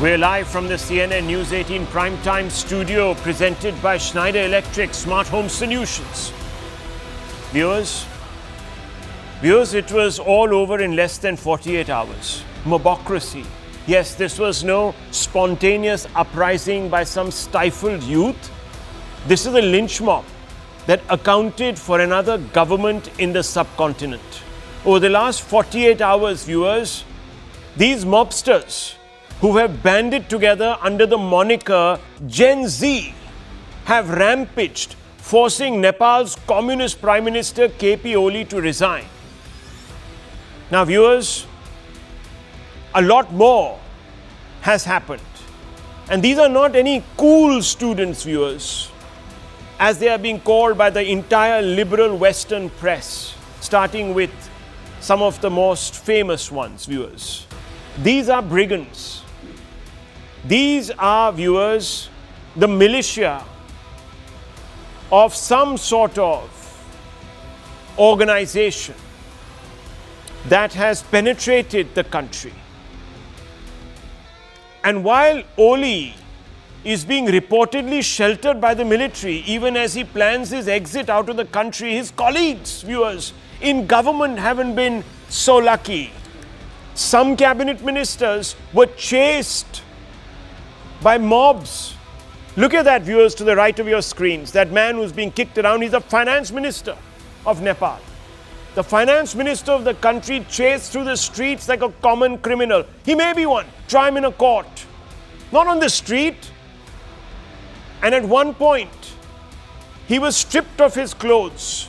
We're live from the CNN News 18 primetime studio presented by Schneider Electric Smart Home Solutions. Viewers, it was all over in less than 48 hours. Mobocracy. Yes, this was no spontaneous uprising by some stifled youth. This is a lynch mob that accounted for another government in the subcontinent. Over the last 48 hours, viewers, these mobsters who have banded together under the moniker Gen Z have rampaged, forcing Nepal's communist Prime Minister KP Oli to resign. Now, viewers, a lot more has happened. And these are not any cool students, viewers, as they are being called by the entire liberal Western press, starting with some of the most famous ones, viewers. These are brigands. These are, viewers, the militia of some sort of organization that has penetrated the country. And while Oli is being reportedly sheltered by the military, even as he plans his exit out of the country, his colleagues, viewers, in government haven't been so lucky. Some cabinet ministers were chased by mobs. Look at that, viewers, to the right of your screens. That man who's being kicked around, he's the finance minister of Nepal. The finance minister of the country chased through the streets like a common criminal. He may be one. Try him in a court. Not on the street. And at one point, he was stripped of his clothes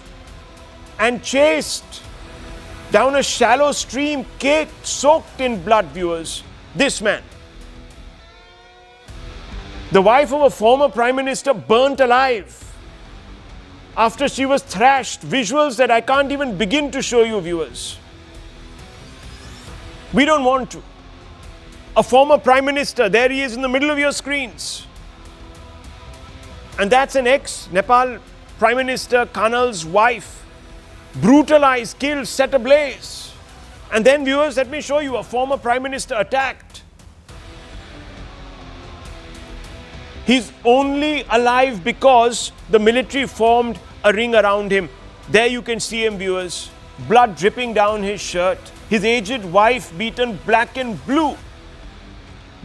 and chased down a shallow stream caked, soaked in blood, viewers. This man. The wife of a former prime minister burnt alive after she was thrashed. Visuals that I can't even begin to show you, viewers. We don't want to. A former prime minister, there he is in the middle of your screens. And that's an ex-Nepal Prime Minister Kanal's wife. Brutalized, killed, set ablaze. And then, viewers, let me show you a former prime minister attacked. He's only alive because the military formed a ring around him. There you can see him, viewers. Blood dripping down his shirt. His aged wife beaten black and blue.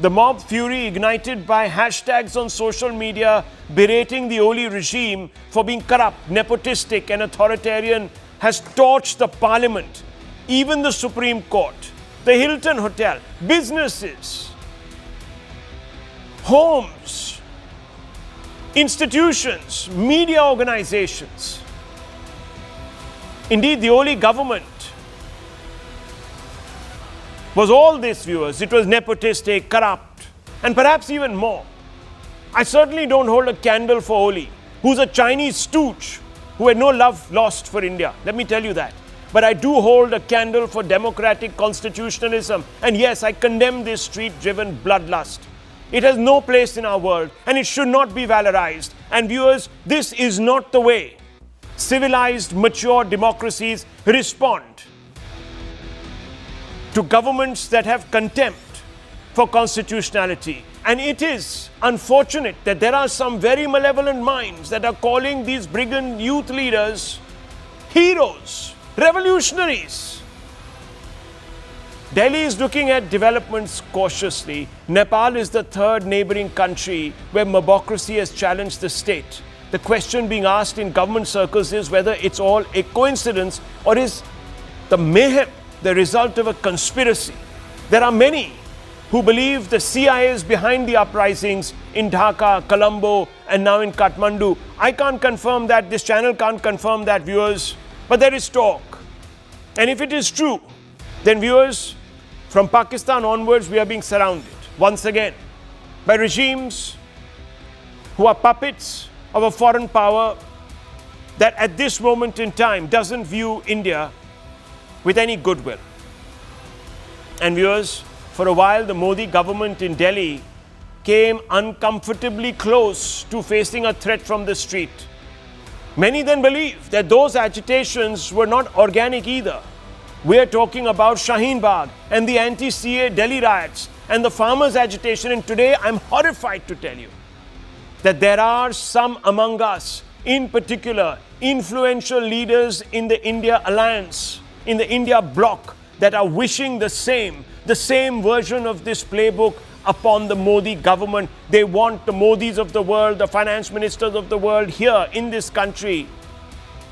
The mob fury ignited by hashtags on social media berating the Oli regime for being corrupt, nepotistic and authoritarian has torched the parliament, even the Supreme Court, the Hilton Hotel, businesses, homes, institutions, media organizations. Indeed, the Oli government was all this, viewers. It was nepotistic, corrupt, and perhaps even more. I certainly don't hold a candle for Oli, who's a Chinese stooge who had no love lost for India. Let me tell you that. But I do hold a candle for democratic constitutionalism. And yes, I condemn this street-driven bloodlust. It has no place in our world, and it should not be valorized. And viewers, this is not the way civilized, mature democracies respond to governments that have contempt for constitutionality. And it is unfortunate that there are some very malevolent minds that are calling these brigand youth leaders heroes, revolutionaries. Delhi is looking at developments cautiously. Nepal is the third neighboring country where mobocracy has challenged the state. The question being asked in government circles is whether it's all a coincidence or is the mayhem the result of a conspiracy. There are many who believe the CIA is behind the uprisings in Dhaka, Colombo, and now in Kathmandu. I can't confirm that. This channel can't confirm that, viewers. But there is talk. And if it is true, then, viewers, from Pakistan onwards, we are being surrounded once again by regimes who are puppets of a foreign power that at this moment in time doesn't view India with any goodwill. And viewers, for a while the Modi government in Delhi came uncomfortably close to facing a threat from the street. Many then believed that those agitations were not organic either. We're talking about Shaheen Bagh and the anti-CA Delhi riots and the farmers' agitation. And today I'm horrified to tell you that there are some among us, in particular, influential leaders in the India alliance, in the India bloc, that are wishing the same version of this playbook upon the Modi government. They want the Modis of the world, the finance ministers of the world here in this country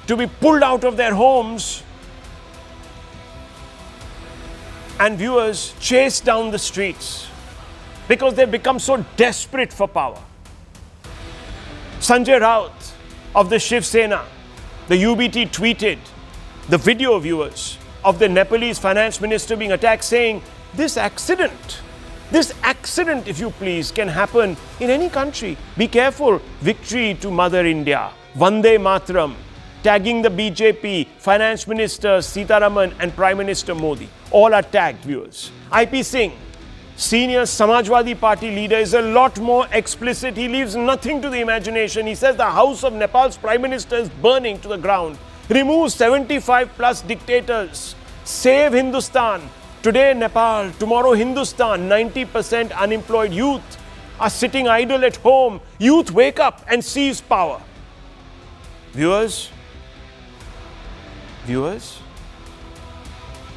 to be pulled out of their homes and, viewers, chased down the streets because they've become so desperate for power. Sanjay Raut of the Shiv Sena, the UBT, tweeted the video, viewers, of the Nepalese finance minister being attacked, saying, this accident, if you please, can happen in any country. Be careful. Victory to Mother India. Vande Mataram. Tagging the BJP, Finance Minister Sitaraman and Prime Minister Modi. All are tagged, viewers. IP Singh, senior Samajwadi Party leader, is a lot more explicit. He leaves nothing to the imagination. He says the house of Nepal's Prime Minister is burning to the ground. Remove 75 plus dictators. Save Hindustan. Today Nepal, tomorrow Hindustan. 90% unemployed youth are sitting idle at home. Youth, wake up and seize power. Viewers,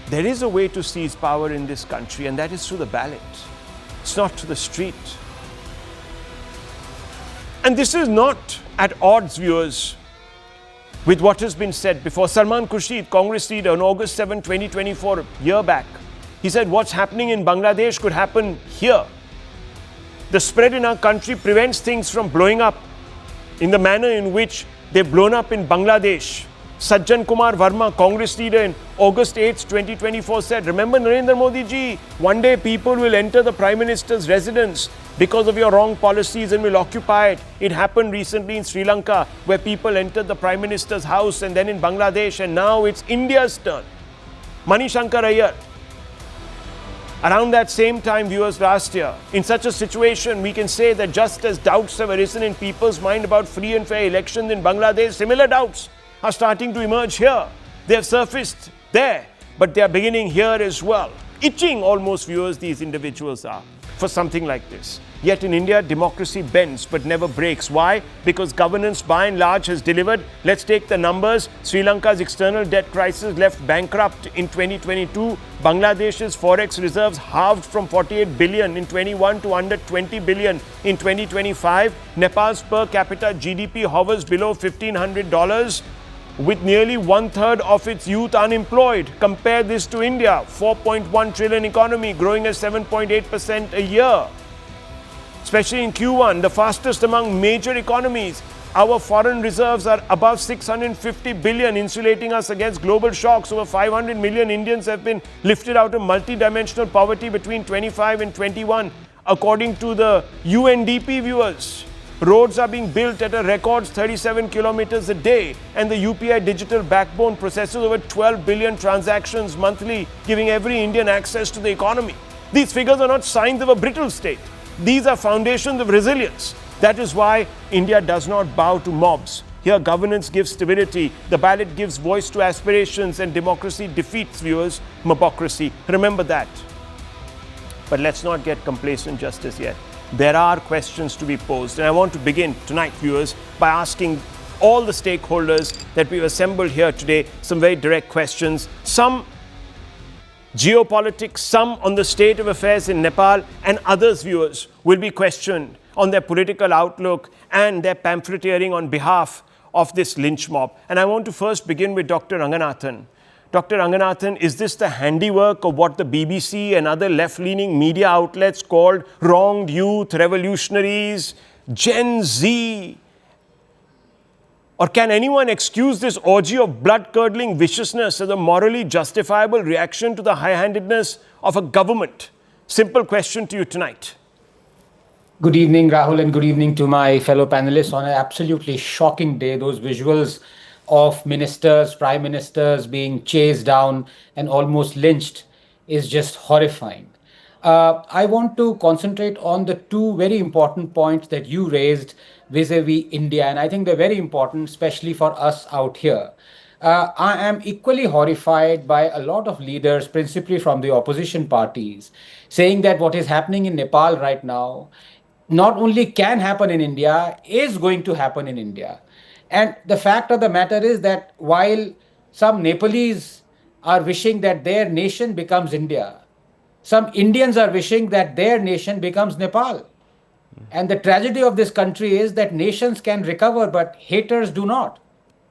there is a way to seize power in this country, and that is through the ballot. It's not to the street. And this is not at odds, viewers, with what has been said before. Salman Khurshid, Congress leader, on August 7, 2024, a year back, he said what's happening in Bangladesh could happen here. The spread in our country prevents things from blowing up in the manner in which they've blown up in Bangladesh. Sajjan Kumar Verma, Congress leader, in August 8, 2024 said, remember Narendra Modi ji, one day people will enter the Prime Minister's residence because of your wrong policies and will occupy it. It happened recently in Sri Lanka, where people entered the Prime Minister's house, and then in Bangladesh, and now it's India's turn. Mani Shankar Iyer. Around that same time, viewers, last year, in such a situation, we can say that just as doubts have arisen in people's mind about free and fair elections in Bangladesh, similar doubts are starting to emerge here. They have surfaced there, but they are beginning here as well. Itching almost, viewers, these individuals are for something like this. Yet in India, democracy bends but never breaks. Why? Because governance by and large has delivered. Let's take the numbers. Sri Lanka's external debt crisis left bankrupt in 2022. Bangladesh's forex reserves halved from 48 billion in 21 to under 20 billion in 2025. Nepal's per capita GDP hovers below $1,500 with nearly one-third of its youth unemployed. Compare this to India, 4.1 trillion economy growing at 7.8% a year. Especially in Q1, the fastest among major economies. Our foreign reserves are above 650 billion, insulating us against global shocks. Over 500 million Indians have been lifted out of multidimensional poverty between 25 and 21, according to the UNDP, viewers. Roads are being built at a record 37 kilometers a day, and the UPI digital backbone processes over 12 billion transactions monthly, giving every Indian access to the economy. These figures are not signs of a brittle state. These are foundations of resilience. That is why India does not bow to mobs. Here, governance gives stability, the ballot gives voice to aspirations, and democracy defeats, viewers, mobocracy. Remember that. But let's not get complacent just as yet. There are questions to be posed, and I want to begin tonight, viewers, by asking all the stakeholders that we've assembled here today some very direct questions. Some geopolitics, some on the state of affairs in Nepal, and others, viewers, will be questioned on their political outlook and their pamphleteering on behalf of this lynch mob. And I want to first begin with Dr. Ranganathan. Dr. Ranganathan, is this the handiwork of what the BBC and other left-leaning media outlets called wronged youth, revolutionaries, Gen Z? Or can anyone excuse this orgy of blood-curdling viciousness as a morally justifiable reaction to the high-handedness of a government? Simple question to you tonight. Good evening, Rahul, and good evening to my fellow panelists on an absolutely shocking day. Those visuals of ministers, prime ministers being chased down and almost lynched is just horrifying. I want to concentrate on the two very important points that you raised vis-a-vis India, and I think they're very important, especially for us out here. I am equally horrified by a lot of leaders, principally from the opposition parties, saying that what is happening in Nepal right now not only can happen in India, is going to happen in India. And the fact of the matter is that while some Nepalese are wishing that their nation becomes India, some Indians are wishing that their nation becomes Nepal. And the tragedy of this country is that nations can recover, but haters do not.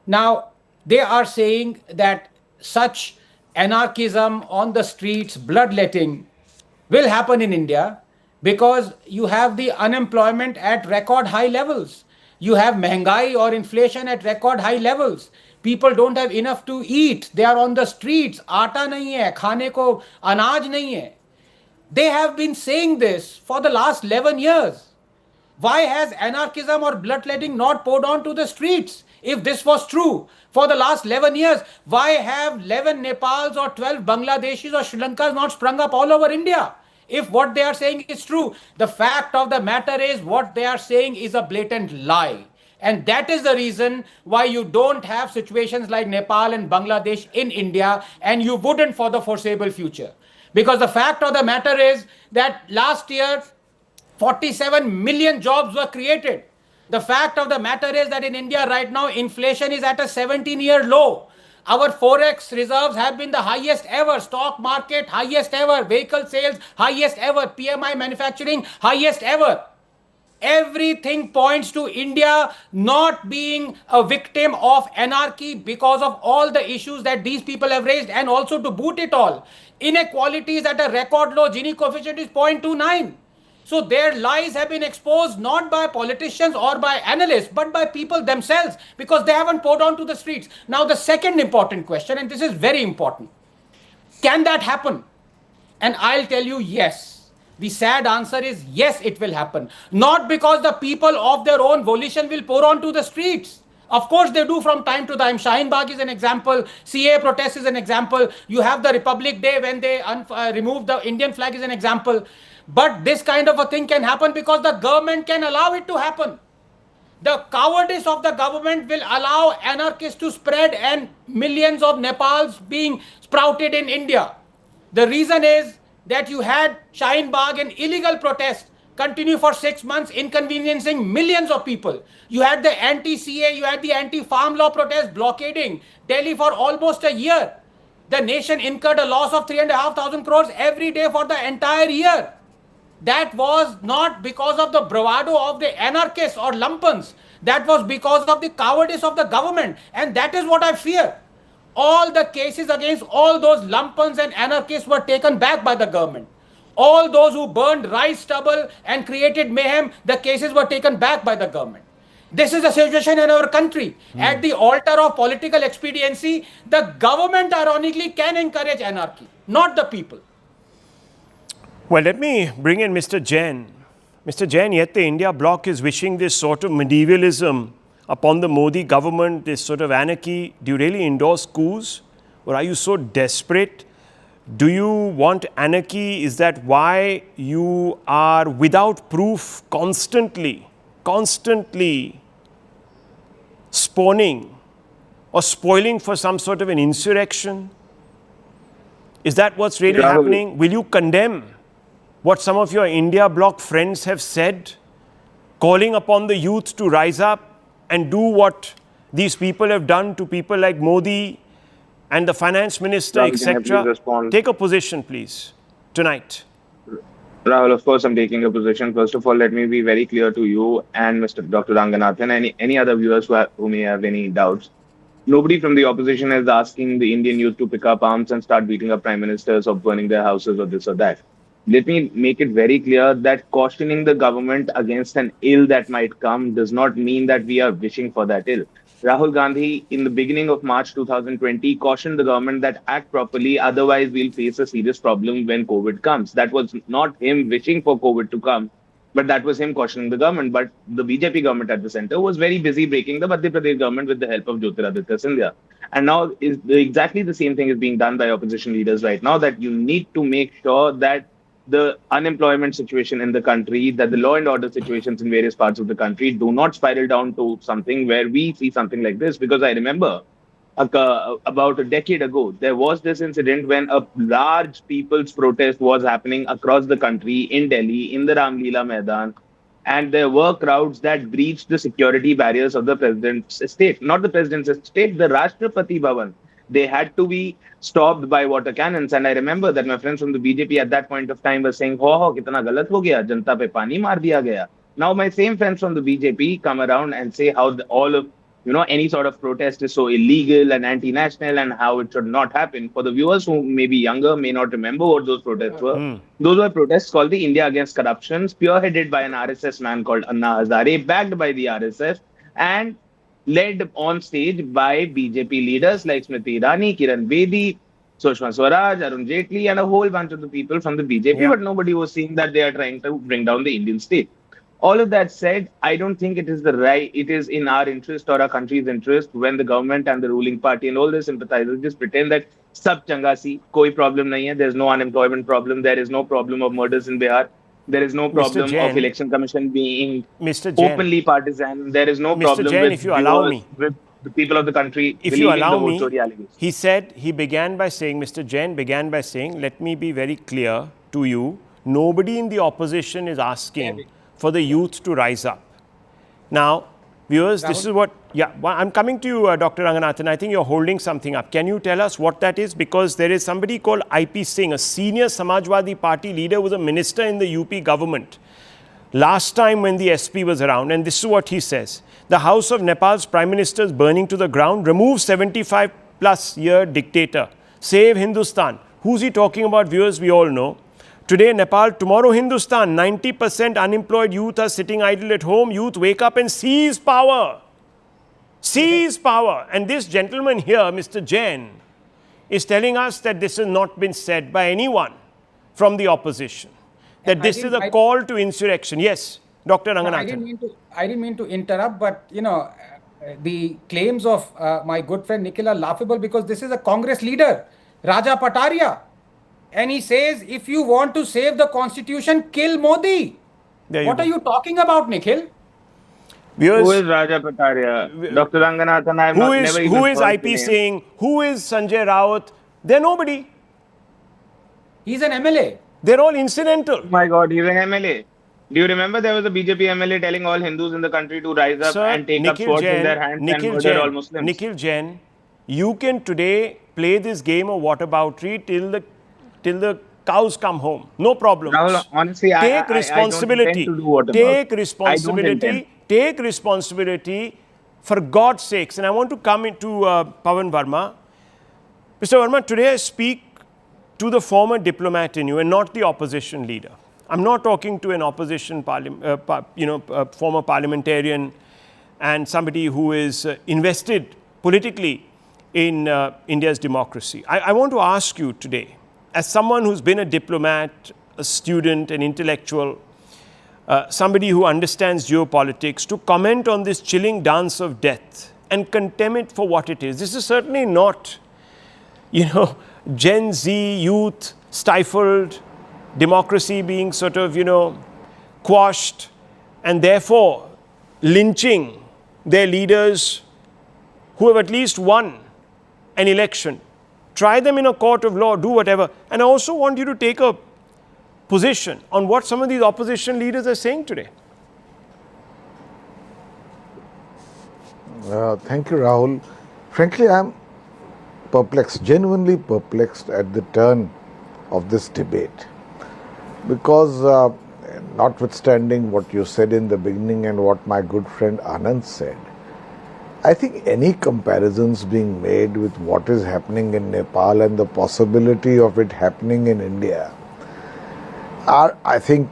Now, they are saying that such anarchism on the streets, bloodletting, will happen in India because you have the unemployment at record high levels. You have महंगाई or inflation at record high levels. People don't have enough to eat. They are on the streets. आटा नहीं है, खाने को अनाज नहीं है. They have been saying this for the last 11 years. Why has anarchism or bloodletting not poured onto the streets? If this was true for the last 11 years, why have 11 Nepals or 12 Bangladeshis or Sri Lankas not sprung up all over India? If what they are saying is true, the fact of the matter is what they are saying is a blatant lie. And that is the reason why you don't have situations like Nepal and Bangladesh in India, and you wouldn't for the foreseeable future. Because the fact of the matter is that last year, 47 million jobs were created. The fact of the matter is that in India right now, inflation is at a 17-year low. Our forex reserves have been the highest ever, stock market highest ever, vehicle sales highest ever, PMI manufacturing highest ever. Everything points to India not being a victim of anarchy because of all the issues that these people have raised, and also to boot it all, inequality is at a record low. Gini coefficient is 0.29. So their lies have been exposed not by politicians or by analysts, but by people themselves, because they haven't poured onto the streets. Now, the second important question, and this is very important, can that happen? And I'll tell you, yes. The sad answer is yes, it will happen. Not because the people of their own volition will pour onto the streets. Of course, they do from time to time. Shaheen Bagh is an example. CA protest is an example. You have the Republic Day when they remove the Indian flag is an example. But this kind of a thing can happen because the government can allow it to happen. The cowardice of the government will allow anarchists to spread and millions of Nepals being sprouted in India. The reason is that you had Shaheen Bagh, an illegal protest, continue for 6 months, inconveniencing millions of people. You had the anti-CA, you had the anti-farm law protest blockading Delhi for almost a year. The nation incurred a loss of 3,500 crores every day for the entire year. That was not because of the bravado of the anarchists or lumpens. That was because of the cowardice of the government. And that is what I fear. All the cases against all those lumpens and anarchists were taken back by the government. All those who burned rice stubble and created mayhem, the cases were taken back by the government. This is the situation in our country. At the altar of political expediency, the government ironically can encourage anarchy, not the people. Well, let me bring in Mr. Jain. Mr. Jain, yet the India bloc is wishing this sort of medievalism upon the Modi government, this sort of anarchy. Do you really endorse coups? Or are you so desperate? Do you want anarchy? Is that why you are without proof constantly spawning or spoiling for some sort of an insurrection? Is that what's really happening? Will you condemn what some of your India bloc friends have said, calling upon the youth to rise up and do what these people have done to people like Modi and the finance minister, etc.? Take a position, please, tonight. Rahul, of course, I'm taking a position. First of all, let me be very clear to you and Mr. Dr. Ranganathan and any other viewers who may have any doubts. Nobody from the opposition is asking the Indian youth to pick up arms and start beating up prime ministers or burning their houses or this or that. Let me make it very clear that cautioning the government against an ill that might come does not mean that we are wishing for that ill. Rahul Gandhi, in the beginning of March 2020, cautioned the government that act properly, otherwise we'll face a serious problem when COVID comes. That was not him wishing for COVID to come, but that was him cautioning the government. But the BJP government at the center was very busy breaking the Madhya Pradesh government with the help of Jyotiraditya Scindia. And now exactly the same thing is being done by opposition leaders right now, that you need to make sure that the unemployment situation in the country, that the law and order situations in various parts of the country do not spiral down to something where we see something like this. Because I remember about a decade ago, there was this incident when a large people's protest was happening across the country in Delhi, in the Ramlila Maidan, and there were crowds that breached the security barriers of the president's estate. Not the president's estate, the Rashtrapati Bhavan. They had to be stopped by water cannons. And I remember that my friends from the BJP at that point of time were saying, ho, kitna galat ho gaya, janta pe pani maar diya gaya. Now, my same friends from the BJP come around and say how all of any sort of protest is so illegal and anti-national and how it should not happen. For the viewers who may be younger, may not remember what those protests were. Those were protests called the India Against Corruption, spearheaded by an RSS man called Anna Hazare, backed by the RSS, and led on stage by BJP leaders like Smriti Irani, Kiran Bedi, Sushma Swaraj, Arun Jaitley, and a whole bunch of the people from the BJP. But nobody was seeing that they are trying to bring down the Indian state. All of that said, I don't think it is in our interest or our country's interest when the government and the ruling party and all the sympathizers just pretend that sab changa si, koi problem nahi hai, there's no unemployment problem, there is no problem of murders in Bihar, there is no problem Jain, of election commission being Mr. Jain, openly partisan, there is no Mr. problem Jain, with, if you allow me, with the people of the country if you believing allow the vote me, story allegations. he began by saying, Mr. Jain began by saying, let me be very clear to you, nobody in the opposition is asking for the youth to rise up. Now, viewers, Rahul? this is what, I'm coming to you, Dr. Ranganathan. I think you're holding something up. Can you tell us what that is? Because there is somebody called IP Singh, a senior Samajwadi Party leader, was a minister in the UP government last time when the SP was around, and this is what he says. The house of Nepal's prime minister is burning to the ground. Remove 75-plus year dictator. Save Hindustan. Who's he talking about, viewers? We all know. Today, Nepal, tomorrow, Hindustan. 90% unemployed youth are sitting idle at home. Youth, wake up and seize power. Seize power. And this gentleman here, Mr. Jain, is telling us that this has not been said by anyone from the opposition. That this is a call to insurrection. Yes, Dr. Ranganathan. I didn't mean to interrupt, but the claims of my good friend Nikhil are laughable because this is a Congress leader, Raja Pataria. And he says, if you want to save the constitution, kill Modi. What are you talking about, Nikhil? Who is Raja Pataria? Dr. Ranganathan, I have never even Who is heard IP the name. Singh? Who is Sanjay Raut? They're nobody. He's an MLA. They're all incidental. Oh my God, he's an MLA. Do you remember there was a BJP MLA telling all Hindus in the country to rise up and take up swords in their hands and murder all Muslims? Nikhil Jain, you can today play this game of whataboutery till the cows come home. No problem. Rahul, honestly, take responsibility. I don't intend to do whataboutery. Take responsibility. Take responsibility for God's sakes. And I want to come into Pawan Verma. Mr. Verma, today I speak to the former diplomat in you and not the opposition leader. I'm not talking to an opposition former parliamentarian and somebody who is invested politically in India's democracy. I want to ask you today, as someone who's been a diplomat, a student, an intellectual, somebody who understands geopolitics, to comment on this chilling dance of death and condemn it for what it is. This is certainly not, Gen Z youth stifled, democracy being sort of, quashed, and therefore lynching their leaders who have at least won an election. Try them in a court of law, do whatever. And I also want you to take a position on what some of these opposition leaders are saying today. Thank you, Rahul. Frankly, I'm perplexed, genuinely perplexed at the turn of this debate. Because notwithstanding what you said in the beginning and what my good friend Anand said, I think any comparisons being made with what is happening in Nepal and the possibility of it happening in India are, I think,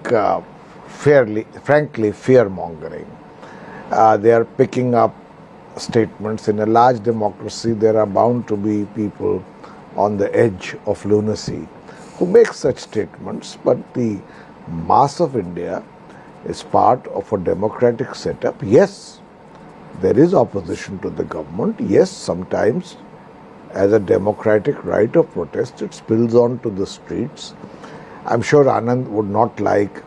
frankly, fear-mongering. They are picking up statements. In a large democracy, there are bound to be people on the edge of lunacy who make such statements, but the mass of India is part of a democratic setup. Yes, there is opposition to the government. Yes, sometimes as a democratic right of protest, it spills on to the streets. I'm sure Anand would not like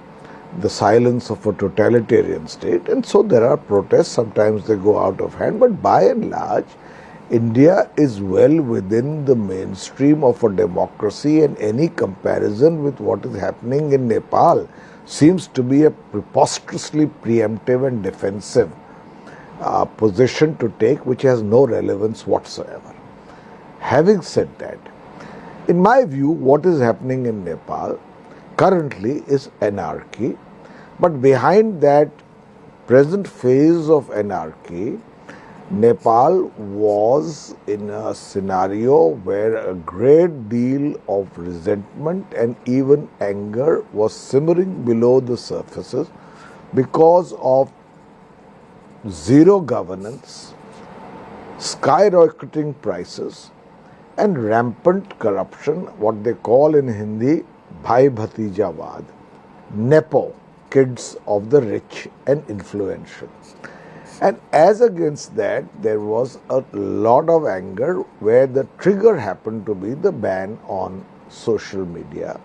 the silence of a totalitarian state, and so there are protests. Sometimes they go out of hand, but by and large, India is well within the mainstream of a democracy, and any comparison with what is happening in Nepal seems to be a preposterously preemptive and defensive position to take, which has no relevance whatsoever. Having said that, in my view, what is happening in Nepal currently is anarchy, but behind that present phase of anarchy, Nepal was in a scenario where a great deal of resentment and even anger was simmering below the surfaces because of zero governance, skyrocketing prices, and rampant corruption, what they call in Hindi, Bhai Bhatijawad, Nepo, kids of the rich and influential. And as against that, there was a lot of anger where the trigger happened to be the ban on social media,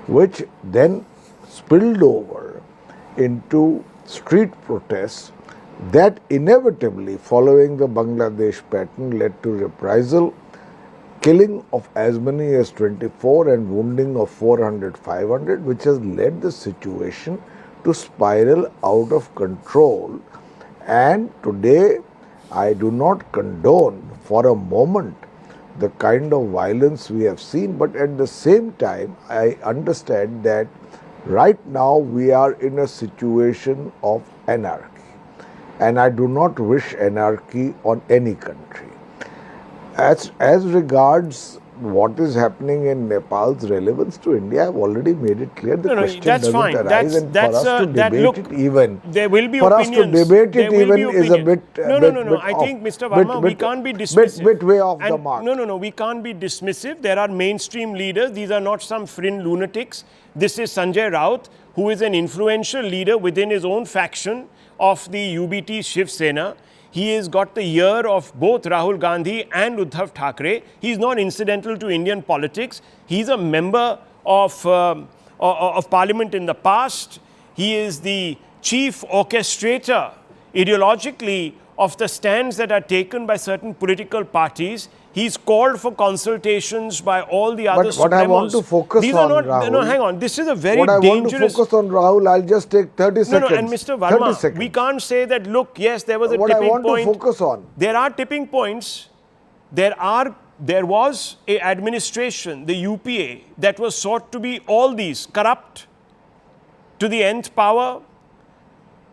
which then spilled over into street protests that inevitably, following the Bangladesh pattern, led to reprisal, killing of as many as 24 and wounding of 400, 500, which has led the situation to spiral out of control. And today, I do not condone for a moment the kind of violence we have seen, but at the same time, I understand that right now we are in a situation of anarchy. And I do not wish anarchy on any country. As regards what is happening in Nepal's relevance to India, I've already made it clear. The question doesn't arise, and for us to debate it even, there will be for opinions. us to debate it even is a bit. No. I think, Mr. Verma, we can't be dismissive. Bit way off the mark. No. We can't be dismissive. There are mainstream leaders. These are not some fringe lunatics. This is Sanjay Raut, who is an influential leader within his own faction of the UBT Shiv Sena. He has got the ear of both Rahul Gandhi and Uddhav Thackeray. He's not incidental to Indian politics. He's a member of parliament in the past. He is the chief orchestrator, ideologically, of the stands that are taken by certain political parties. He's called for consultations by all the other But what I want to focus These on, are not, Rahul, no, hang on. This is a very what dangerous... I want to focus on, Rahul, I'll just take 30 seconds. No, and Mr. Verma, we can't say that, look, yes, there was a what tipping I want point. to focus on. There are tipping points. There was a administration, the UPA, that was sought to be all these, corrupt to the nth power,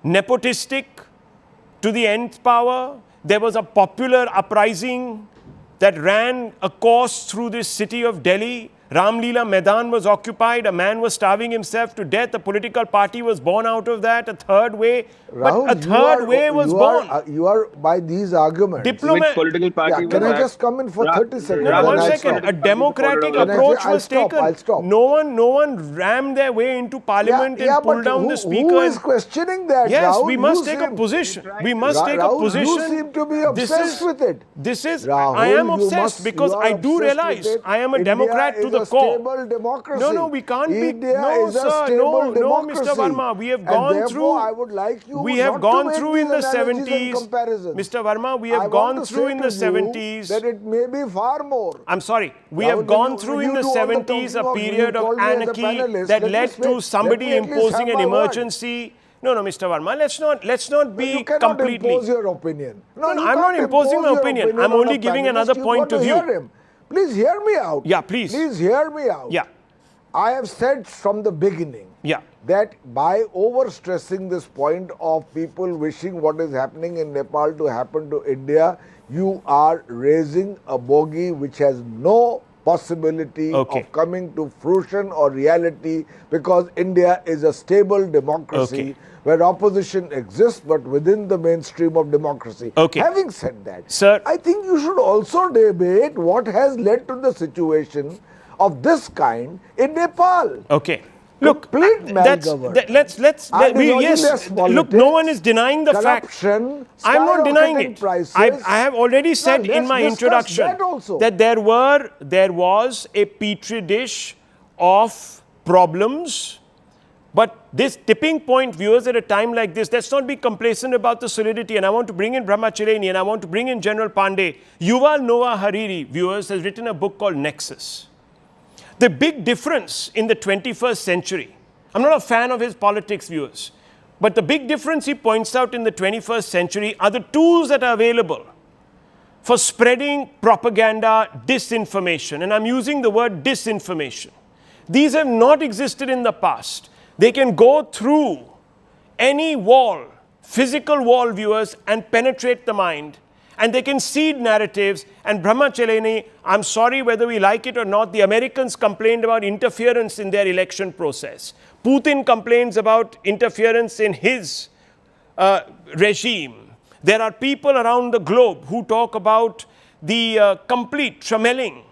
nepotistic to the nth power. There was a popular uprising that ran a course through this city of Delhi. Ramlila Maidan was occupied. A man was starving himself to death. A political party was born out of that. A third way. Rahul, but a third way was born. You are, by these arguments. Which political party was Can I that? just come in for 30 seconds? No, one I'll second. stop. A democratic Can I approach I'll was stop, taken. I'll stop. No one rammed their way into parliament and pulled down the speaker. Who is questioning that, Yes, Rahul? we must take a position. We must take a Rahul, position. you seem to be obsessed with it. This is, Rahul, I am you obsessed because you are I do obsessed realize with it. I am a India Democrat to is the a core. Stable democracy. No, we can't be. India No, is a sir, stable no, democracy. Mr. Verma, we have And gone therefore, through. I would like you We have not gone to make through in the these analogies and 70s. comparisons. Mr. Verma, we I have want gone to through say in to the you 70s. that it may be far more. I'm sorry. We Rahul, have when gone you- through when in you the do all the 70s a talking of, period you of call me as a anarchy panelist. that Let me led speak. to somebody Let me at least imposing have an my word. emergency. No, Mr. Verma, let's not be You cannot completely. impose your opinion. No, you I'm not can't imposing impose my your opinion. I'm on only a giving panelist. another You've point got of to view. hear him. Please hear me out. Yeah, please. Please hear me out. Yeah. I have said from the beginning Yeah. that by overstressing this point of people wishing what is happening in Nepal to happen to India, you are raising a bogey which has no possibility Okay. of coming to fruition or reality, because India is a stable democracy Okay. where opposition exists but within the mainstream of democracy. Okay. Having said that, Sir, I think you should also debate what has led to the situation of this kind in Nepal. Okay. Look, Complete that's malgovernance. let's Ideologyless look, no one is denying the fact. corruption, I'm not denying skyrocketing it. prices. I have already said in let's my discuss introduction that also. that there was a petri dish of problems But this tipping point, viewers, at a time like this, let's not be complacent about the solidity. And I want to bring in Brahmachareni and I want to bring in General Pandey. Yuval Noah Hariri, viewers, has written a book called Nexus. The big difference in the 21st century, I'm not a fan of his politics, viewers, but the big difference he points out in the 21st century are the tools that are available for spreading propaganda, disinformation. And I'm using the word disinformation. These have not existed in the past. They can go through any wall, physical wall, viewers, and penetrate the mind. And they can seed narratives. And Brahmachareni, I'm sorry whether we like it or not, the Americans complained about interference in their election process. Putin complains about interference in his regime. There are people around the globe who talk about the complete trammeling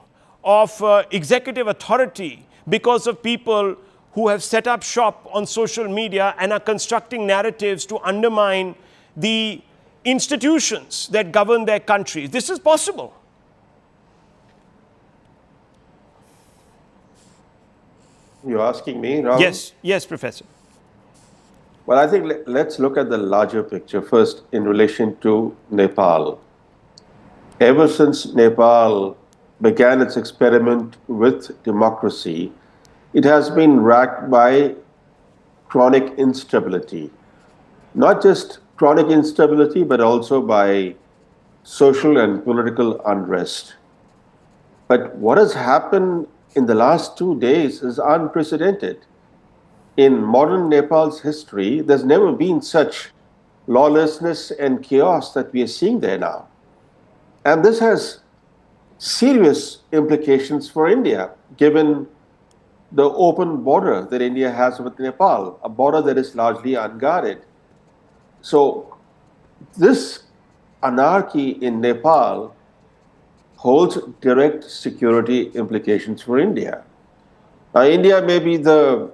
of executive authority because of people who have set up shop on social media and are constructing narratives to undermine the institutions that govern their countries. This is possible. You're asking me, Rahul? Yes, Professor. Well, I think let's look at the larger picture first in relation to Nepal. Ever since Nepal began its experiment with democracy, it has been racked by chronic instability. Not just chronic instability, but also by social and political unrest. But what has happened in the last 2 days is unprecedented. In modern Nepal's history, there's never been such lawlessness and chaos that we are seeing there now. And this has serious implications for India, given the open border that India has with Nepal, a border that is largely unguarded. So this anarchy in Nepal holds direct security implications for India. India may be the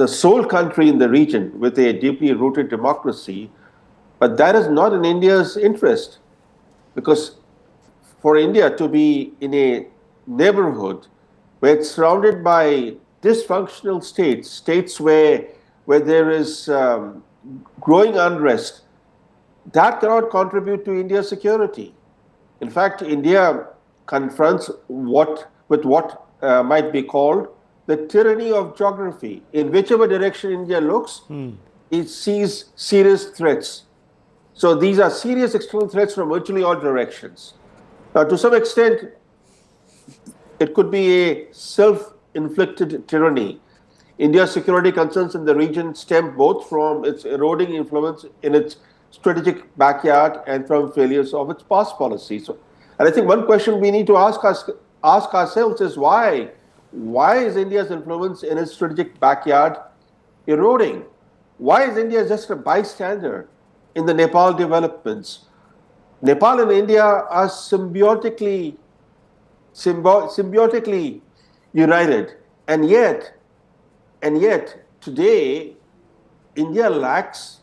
sole country in the region with a deeply rooted democracy, but that is not in India's interest, because for India to be in a neighborhood where it's surrounded by dysfunctional states where there is growing unrest, that cannot contribute to India's security. In fact, India confronts what might be called the tyranny of geography. In whichever direction India looks, it sees serious threats. So these are serious external threats from virtually all directions. Now, to some extent, it could be a self-inflicted tyranny. India's security concerns in the region stem both from its eroding influence in its strategic backyard and from failures of its past policies. And I think one question we need to ask ourselves is why? Why is India's influence in its strategic backyard eroding? Why is India just a bystander in the Nepal developments? Nepal and India are symbiotically united, and yet today India lacks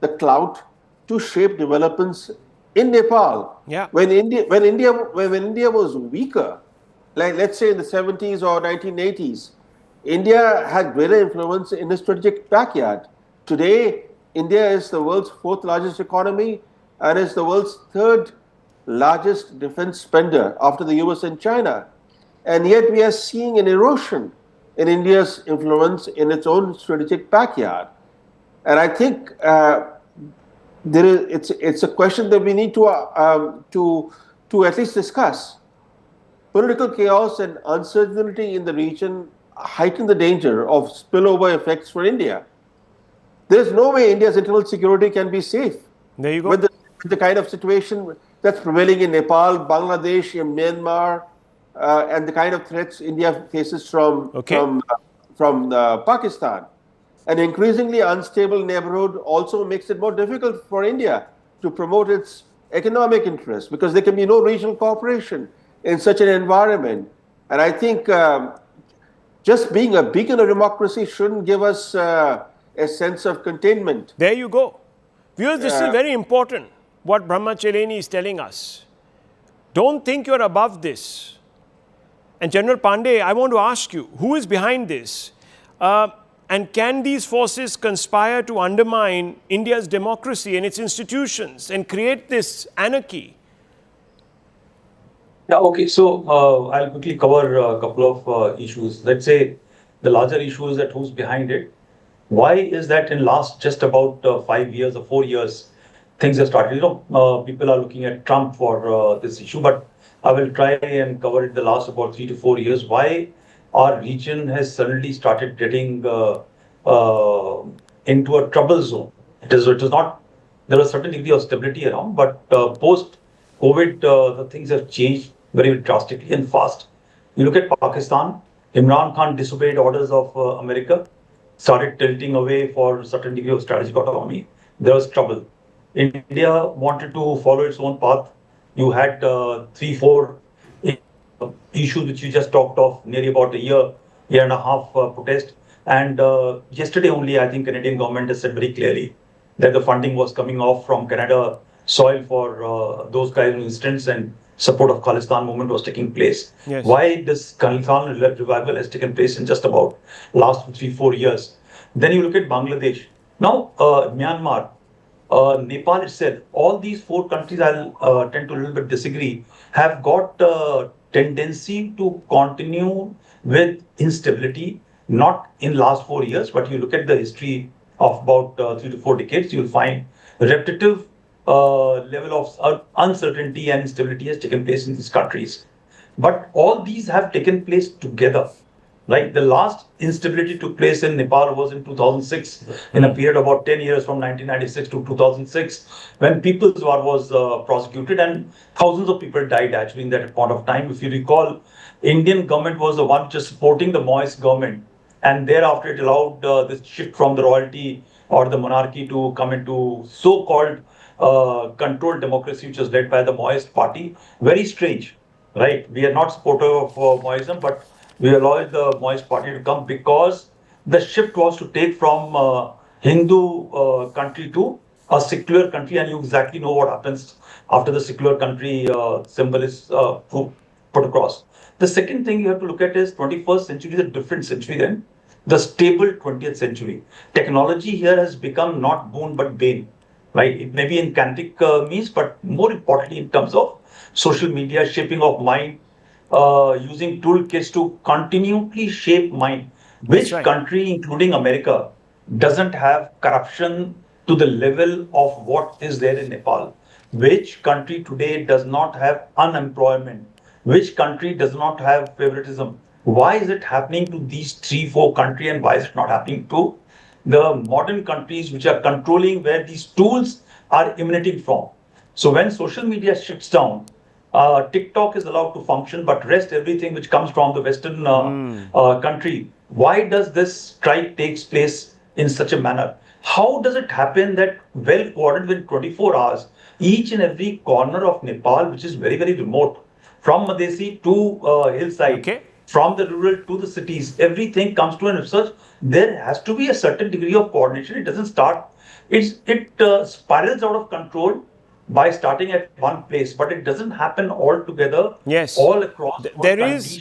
the clout to shape developments in Nepal. Yeah. When India was weaker, like let's say in the 70s or 1980s, India had greater influence in the strategic backyard. Today, India is the world's 4th largest economy and is the world's 3rd largest defense spender after the US and China. And yet we are seeing an erosion in India's influence in its own strategic backyard. And I think it's a question that we need to at least discuss. Political chaos and uncertainty in the region heighten the danger of spillover effects for India. There's no way India's internal security can be safe. There you go. With the kind of situation that's prevailing in Nepal, Bangladesh, in Myanmar, and the kind of threats India faces from Pakistan. An increasingly unstable neighborhood also makes it more difficult for India to promote its economic interests, because there can be no regional cooperation in such an environment. And I think just being a beacon of democracy shouldn't give us a sense of containment. There you go. Viewers, this is very important, what Brahmachareni is telling us. Don't think you're above this. And General Pandey, I want to ask you, who is behind this? And can these forces conspire to undermine India's democracy and its institutions and create this anarchy? Yeah, okay. So I'll quickly cover a couple of issues. Let's say the larger issue is that who's behind it. Why is that in last just about 5 years or 4 years, things have started? People are looking at Trump for this issue, but I will try and cover it the last about 3 to 4 years. Why our region has suddenly started getting into a trouble zone. It was not, there was a certain degree of stability around, but post COVID, the things have changed very drastically and fast. You look at Pakistan, Imran Khan disobeyed orders of America, started tilting away for a certain degree of strategic autonomy. There was trouble. India wanted to follow its own path. You had 3-4 issues which you just talked of, nearly about a year and a half protest. And yesterday only, I think Canadian government has said very clearly that the funding was coming off from Canada soil for those kinds of incidents, and support of Khalistan movement was taking place. Yes. Why this Khalistan revival has taken place in just about last 3-4 years? Then you look at Bangladesh. Now, Myanmar, Nepal itself, all these 4 countries, I'll tend to a little bit disagree, have got a tendency to continue with instability, not in last 4 years, but you look at the history of about 3 to 4 decades, you'll find repetitive level of uncertainty and instability has taken place in these countries. But all these have taken place together. Like the last instability took place in Nepal was in 2006, in a period of about 10 years from 1996 to 2006, when People's War was prosecuted and thousands of people died actually in that point of time. If you recall, Indian government was the one which was supporting the Moist government, and thereafter it allowed this shift from the royalty or the monarchy to come into so-called controlled democracy, which was led by the Moist party. Very strange, right? We are not supportive of Moism, but we allowed the Moist party to come because the shift was to take from Hindu country to a secular country, and you exactly know what happens after the secular country symbol is put across. The second thing you have to look at is 21st century is a different century than the stable 20th century. Technology here has become not boon but bane, right? It may be in kinetic means, but more importantly in terms of social media, shaping of mind, using toolkits to continually shape mind. Which country, including America, doesn't have corruption to the level of what is there in Nepal? Which country today does not have unemployment? Which country does not have favoritism? Why is it happening to these 3-4 countries, and why is it not happening to the modern countries which are controlling where these tools are emanating from? So when social media shuts down, TikTok is allowed to function, but rest everything which comes from the Western country. Why does this strike takes place in such a manner? How does it happen that well coordinated within 24 hours, each and every corner of Nepal, which is very, very remote, from Madesi to hillside, from the rural to the cities, everything comes to an research. There has to be a certain degree of coordination. It doesn't start, it spirals out of control by starting at one place, but it doesn't happen all together. Yes, all across. There is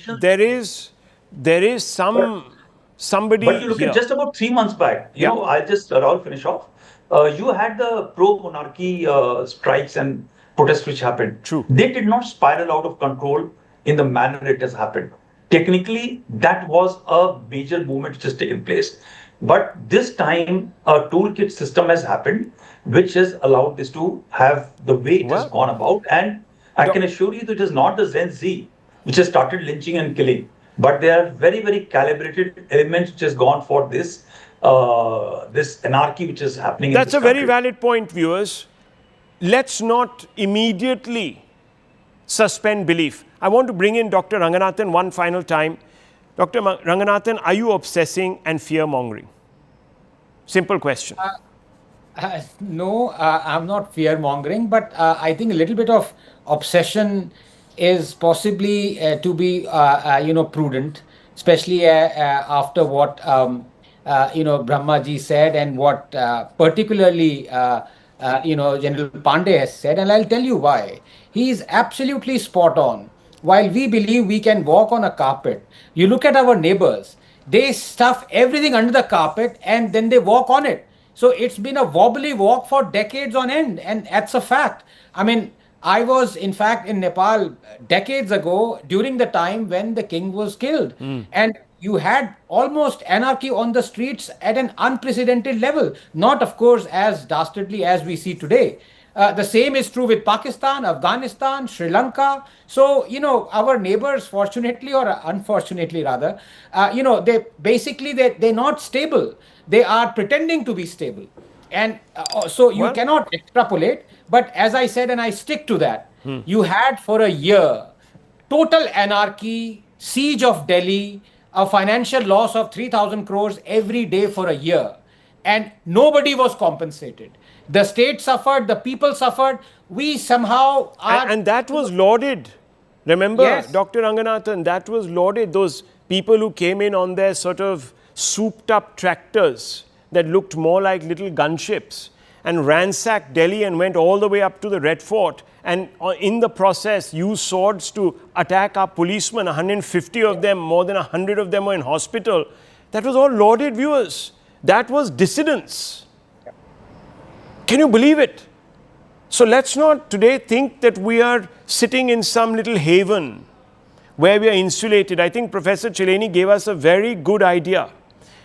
somebody. But you look here. at just about 3 months back. You know, I'll just Rahul finish off. You had the pro-monarchy strikes and protests which happened. True. They did not spiral out of control in the manner it has happened. Technically, that was a major movement which has taken place. But this time, a toolkit system has happened, which has allowed this to have the way it has gone about. And I can assure you that it is not the Gen Z which has started lynching and killing, but there are very, very calibrated elements which has gone for this this anarchy which is happening. That's in this a very country. valid point, viewers. Let's not immediately suspend belief. I want to bring in Dr. Ranganathan one final time. Dr. Ranganathan, are you obsessing and fear-mongering? Simple question. No, I'm not fear-mongering, but I think a little bit of obsession is possibly to be, prudent, especially after what, Brahmaji said and what particularly, General Pandey has said. And I'll tell you why. He is absolutely spot on. While we believe we can walk on a carpet, you look at our neighbors, they stuff everything under the carpet and then they walk on it. So it's been a wobbly walk for decades on end, and that's a fact. I mean, I was in fact in Nepal decades ago during the time when the king was killed, and you had almost anarchy on the streets at an unprecedented level. Not, of course, as dastardly as we see today. The same is true with Pakistan, Afghanistan, Sri Lanka. So, our neighbors, fortunately or unfortunately rather, they basically, they're not stable. They are pretending to be stable. And so you cannot extrapolate. But as I said, and I stick to that, you had for a year total anarchy, siege of Delhi, a financial loss of 3,000 crores every day for a year. And nobody was compensated. The state suffered, the people suffered. We somehow are. And that was lauded. Remember, Yes. Dr. Ranganathan, that was lauded. Those people who came in on their sort of souped up tractors that looked more like little gunships and ransacked Delhi and went all the way up to the Red Fort, and in the process used swords to attack our policemen. 150 of them, more than 100 of them were in hospital. That was all lauded, viewers. That was dissidence. Can you believe it? So let's not today think that we are sitting in some little haven where we are insulated. I think Professor Chileni gave us a very good idea.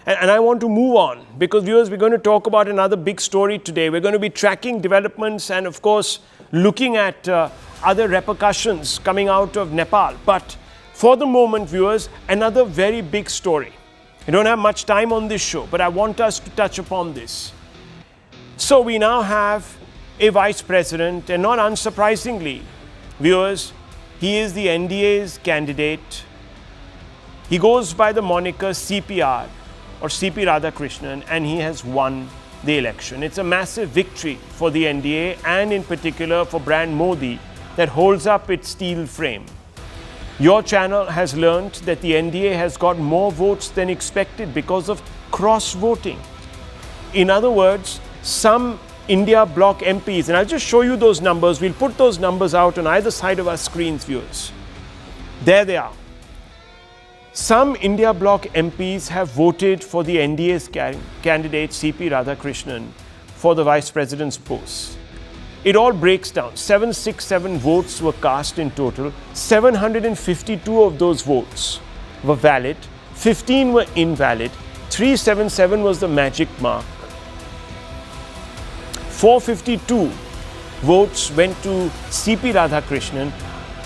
And I want to move on because, viewers, we're going to talk about another big story today. We're going to be tracking developments and, of course, looking at other repercussions coming out of Nepal. But for the moment, viewers, another very big story. We don't have much time on this show, but I want us to touch upon this. So we now have a vice president, and not unsurprisingly, viewers, he is the NDA's candidate. He goes by the moniker CPR or CP Radhakrishnan, and he has won the election. It's a massive victory for the NDA and in particular for brand Modi that holds up its steel frame. Your channel has learned that the NDA has got more votes than expected because of cross-voting. In other words, some India bloc MPs, and I'll just show you those numbers. We'll put those numbers out on either side of our screens, viewers. There they are. Some India bloc MPs have voted for the NDA's candidate CP Radhakrishnan for the vice president's post. It all breaks down. 767 votes were cast in total. 752 of those votes were valid. 15 were invalid. 377 was the magic mark. 452 votes went to CP Radhakrishnan.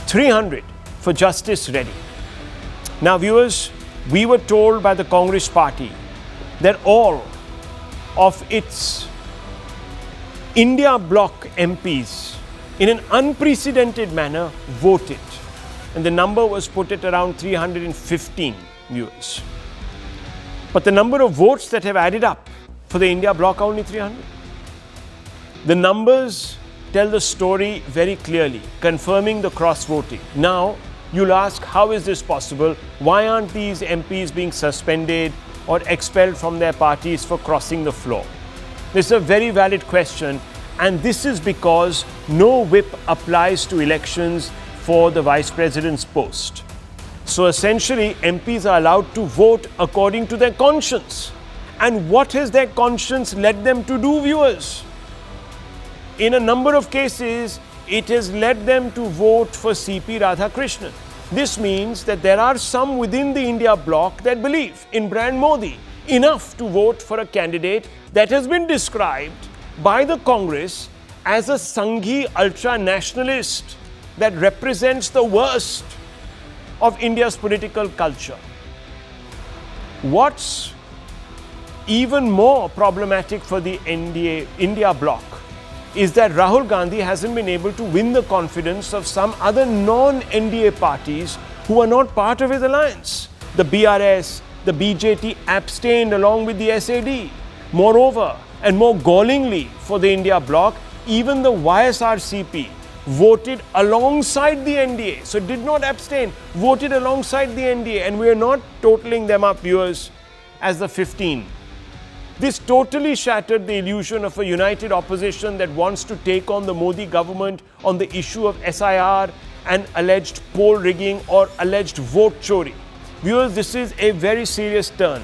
300 for Justice Reddy. Now, viewers, we were told by the Congress party that all of its India bloc MPs in an unprecedented manner voted. And the number was put at around 315, viewers. But the number of votes that have added up for the India bloc are only 300. The numbers tell the story very clearly, confirming the cross-voting. Now, you'll ask, how is this possible? Why aren't these MPs being suspended or expelled from their parties for crossing the floor? This is a very valid question, and this is because no whip applies to elections for the vice president's post. So essentially, MPs are allowed to vote according to their conscience. And what has their conscience led them to do, viewers? In a number of cases, it has led them to vote for CP Radhakrishnan. This means that there are some within the India bloc that believe in brand Modi enough to vote for a candidate that has been described by the Congress as a Sanghi ultra-nationalist that represents the worst of India's political culture. What's even more problematic for the India bloc is that Rahul Gandhi hasn't been able to win the confidence of some other non-NDA parties who are not part of his alliance. The BRS, the BJT abstained along with the SAD. Moreover, and more gallingly for the India bloc, even the YSRCP voted alongside the NDA. So did not abstain, voted alongside the NDA. And we are not totaling them up, viewers, as the 15. This totally shattered the illusion of a united opposition that wants to take on the Modi government on the issue of SIR and alleged poll rigging or alleged vote chori. Viewers, this is a very serious turn.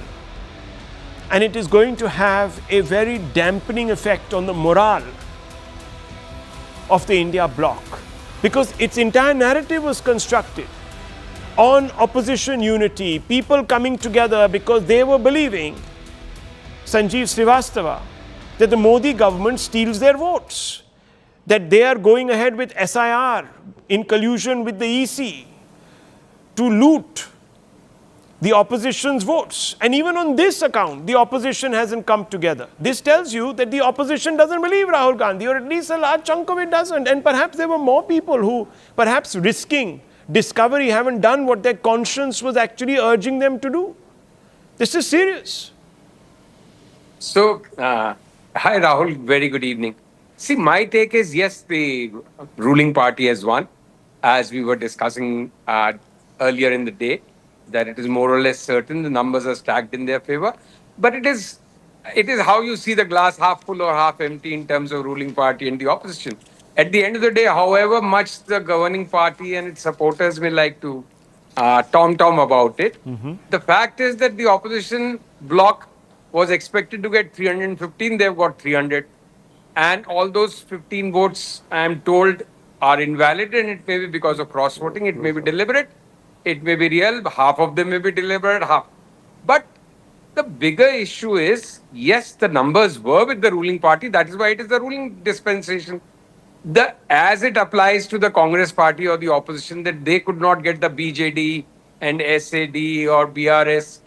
And it is going to have a very dampening effect on the morale of the India bloc. Because its entire narrative was constructed on opposition unity, people coming together because they were believing, Sanjeev Srivastava, that the Modi government steals their votes, that they are going ahead with SIR in collusion with the EC to loot the opposition's votes. And even on this account, the opposition hasn't come together. This tells you that the opposition doesn't believe Rahul Gandhi, or at least a large chunk of it doesn't. And perhaps there were more people who, perhaps risking discovery, haven't done what their conscience was actually urging them to do. This is serious. So, hi Rahul, very good evening. See, my take is yes, the ruling party has won, as we were discussing earlier in the day, that it is more or less certain the numbers are stacked in their favor. But it is how you see the glass, half full or half empty, in terms of ruling party and the opposition. At the end of the day, however much the governing party and its supporters may like to tom-tom about it, the fact is that the opposition bloc was expected to get 315, they've got 300. And all those 15 votes, I am told, are invalid, and it may be because of cross-voting, it may be deliberate, it may be real, half of them may be deliberate, half. But the bigger issue is, yes, the numbers were with the ruling party, that is why it is the ruling dispensation. As it applies to the Congress party or the opposition, that they could not get the BJD and SAD or BRS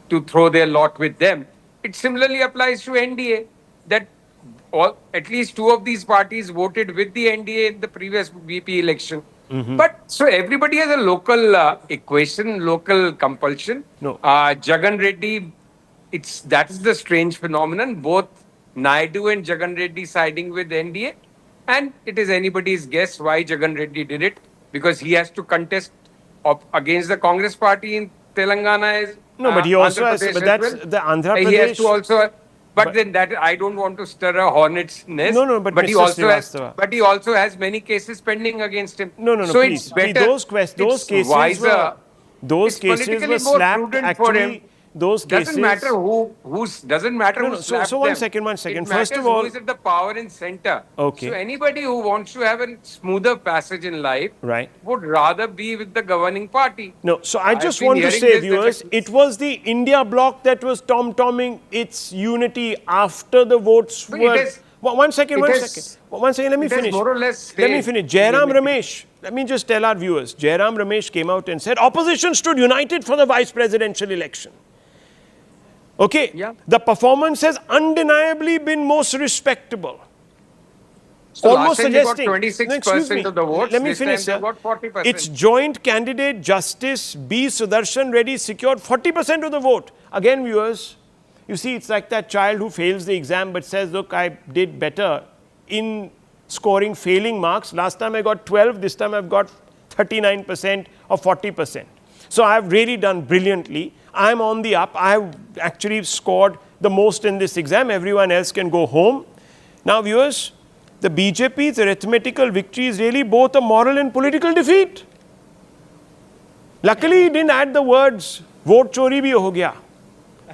to throw their lot with them, it similarly applies to NDA, that at least two of these parties voted with the NDA in the previous VP election. But so everybody has a local equation, local compulsion. No. Jagan Reddy, that is the strange phenomenon. Both Naidu and Jagan Reddy siding with NDA, and it is anybody's guess why Jagan Reddy did it, because he has to contest against the Congress party in Telangana. No, but he also has, Pradesh but as that's well. the Andhra Pradesh. He has to also, but then that I don't want to stir a hornet's nest. No, but he Mr. also Srivastava. but he also has many cases pending against him. No, So please. it's better. Those cases wiser, were, those it's cases politically were more slapped prudent for him. actually. Those cases Doesn't matter doesn't matter No, who no, slapped so one them. second. It First of matters all- who is at the power in center. Okay. So anybody who wants to have a smoother passage in life Right. would rather be with the governing party. No, so I I've just been want to hearing say, this, viewers, that it was the India bloc that was tom-tomming its unity after the votes But were... it is- One second, it is- let me it has finish. more or less Let me stayed finish. Jairam unity. Ramesh, let me just tell our viewers, Jairam Ramesh came out and said, opposition stood united for the vice presidential election. Okay, Yeah. the performance has undeniably been most respectable. So Almost last time they got suggesting... 26% No, excuse me. of the votes. Let me this finish, time sir. they got 40%. Its joint candidate, Justice B Sudershan Reddy, secured 40% of the vote. Again, viewers, you see, it's like that child who fails the exam but says, look, I did better in scoring failing marks. Last time I got 12, this time I've got 39% or 40%. So I've really done brilliantly. I'm on the up. I have actually scored the most in this exam. Everyone else can go home. Now, viewers, the BJP's arithmetical victory is really both a moral and political defeat. Luckily, he didn't add the words, vote chori bhi ho gaya.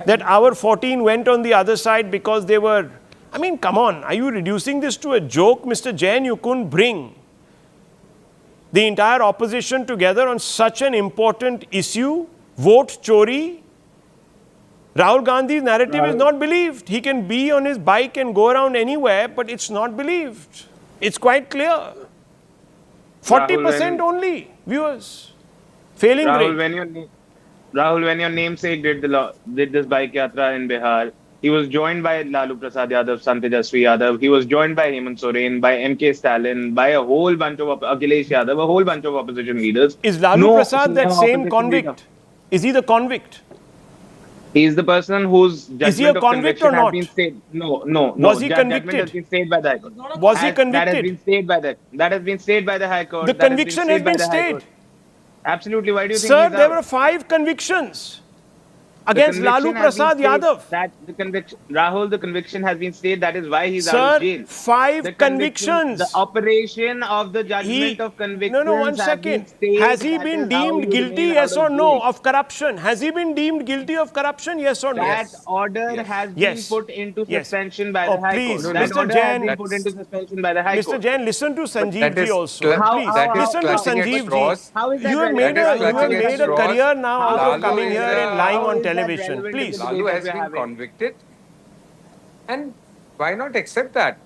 That our 14 went on the other side because they were... I mean, come on, are you reducing this to a joke, Mr. Jain? You couldn't bring the entire opposition together on such an important issue, vote chori. Rahul Gandhi's narrative is not believed. He can be on his bike and go around anywhere, but it's not believed. It's quite clear. 40% only, viewers. Failing rate. Rahul, when your namesake did this bike yatra in Bihar, he was joined by Lalu Prasad Yadav, Sant Tejaswi Yadav. He was joined by Hemant Soren, by MK Stalin, by a whole bunch of Akhilesh Yadav, a whole bunch of opposition leaders. Is Lalu Prasad that same convict? Is he the convict? He is the person whose judgment Is he a of convict conviction or not? has been stayed. No. Was he Judgment convicted? has been stayed by the High Court. Was he That has convicted? been stayed by that has been stayed by the High Court. The That conviction has been by the High stayed. Court. Absolutely. Why do you think Sir, he's there out? were 5 convictions. against Lalu conviction has been Prasad stayed. Yadav. That the conviction, Rahul, the conviction has been stayed. That is why he's out Sir, of jail. 5 The convictions. The operation of the judgment of convictions No, 1 have been second. stayed. Has he That been is how deemed you guilty, remain yes out or of no, jail. of corruption? Has he been deemed guilty of corruption, yes or no? That order has been Yes. put into Yes. suspension by Oh, the High please, Court. No, That Mr. order has Jain, been put into suspension by the High Mr. Court. Jain, listen to Sanjeev that ji is also. cl- Please, that is listen to clutching at Sanjeev straws. ji. How is that You have relevant? made That is clutching at a straws. career now out of Lalu coming is here and a- lying How on is that television. relevant Please. to the Lalu debate has that we're been having? convicted. And why not accept that?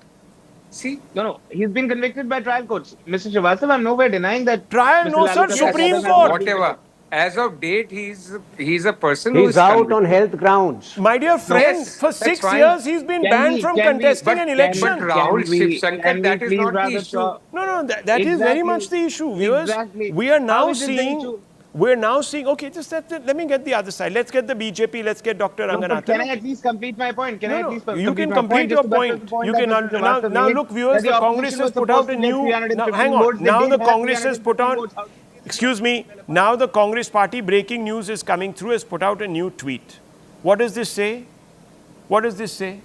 See, No, he's been convicted by trial courts. Mr. Srivastava, I'm nowhere denying that. Trial, Mr. no, Lalu sir, Prasad Supreme Yadav has Court. not been whatever. As of date, he's a person who He's is out convicted. on health grounds. My dear friend, Yes, for that's 6 fine. years he's been Can banned we- from can we- contesting an election. But Rahul Shiv Shankar, can we that is please not the rather issue. talk- No, that is very Exactly. much the issue, viewers. Exactly. We are How now is it the seeing. issue? We're now seeing. Okay, just let me get the other side. Let's get the BJP. Let's get Dr. No, but Ranganathan. can I at least complete my point? Can I at least You can my complete your Just to buttress point. the point You that can Mr. now, Srivastava now made, look, viewers. that The Congress opposition has was put out supposed a to get new. 315 Now, hang on. votes. They Now did the have Congress has put 315 out. votes. Excuse me. Now the Congress party, breaking news is coming through, has put out a new tweet. What does this say? What does this say?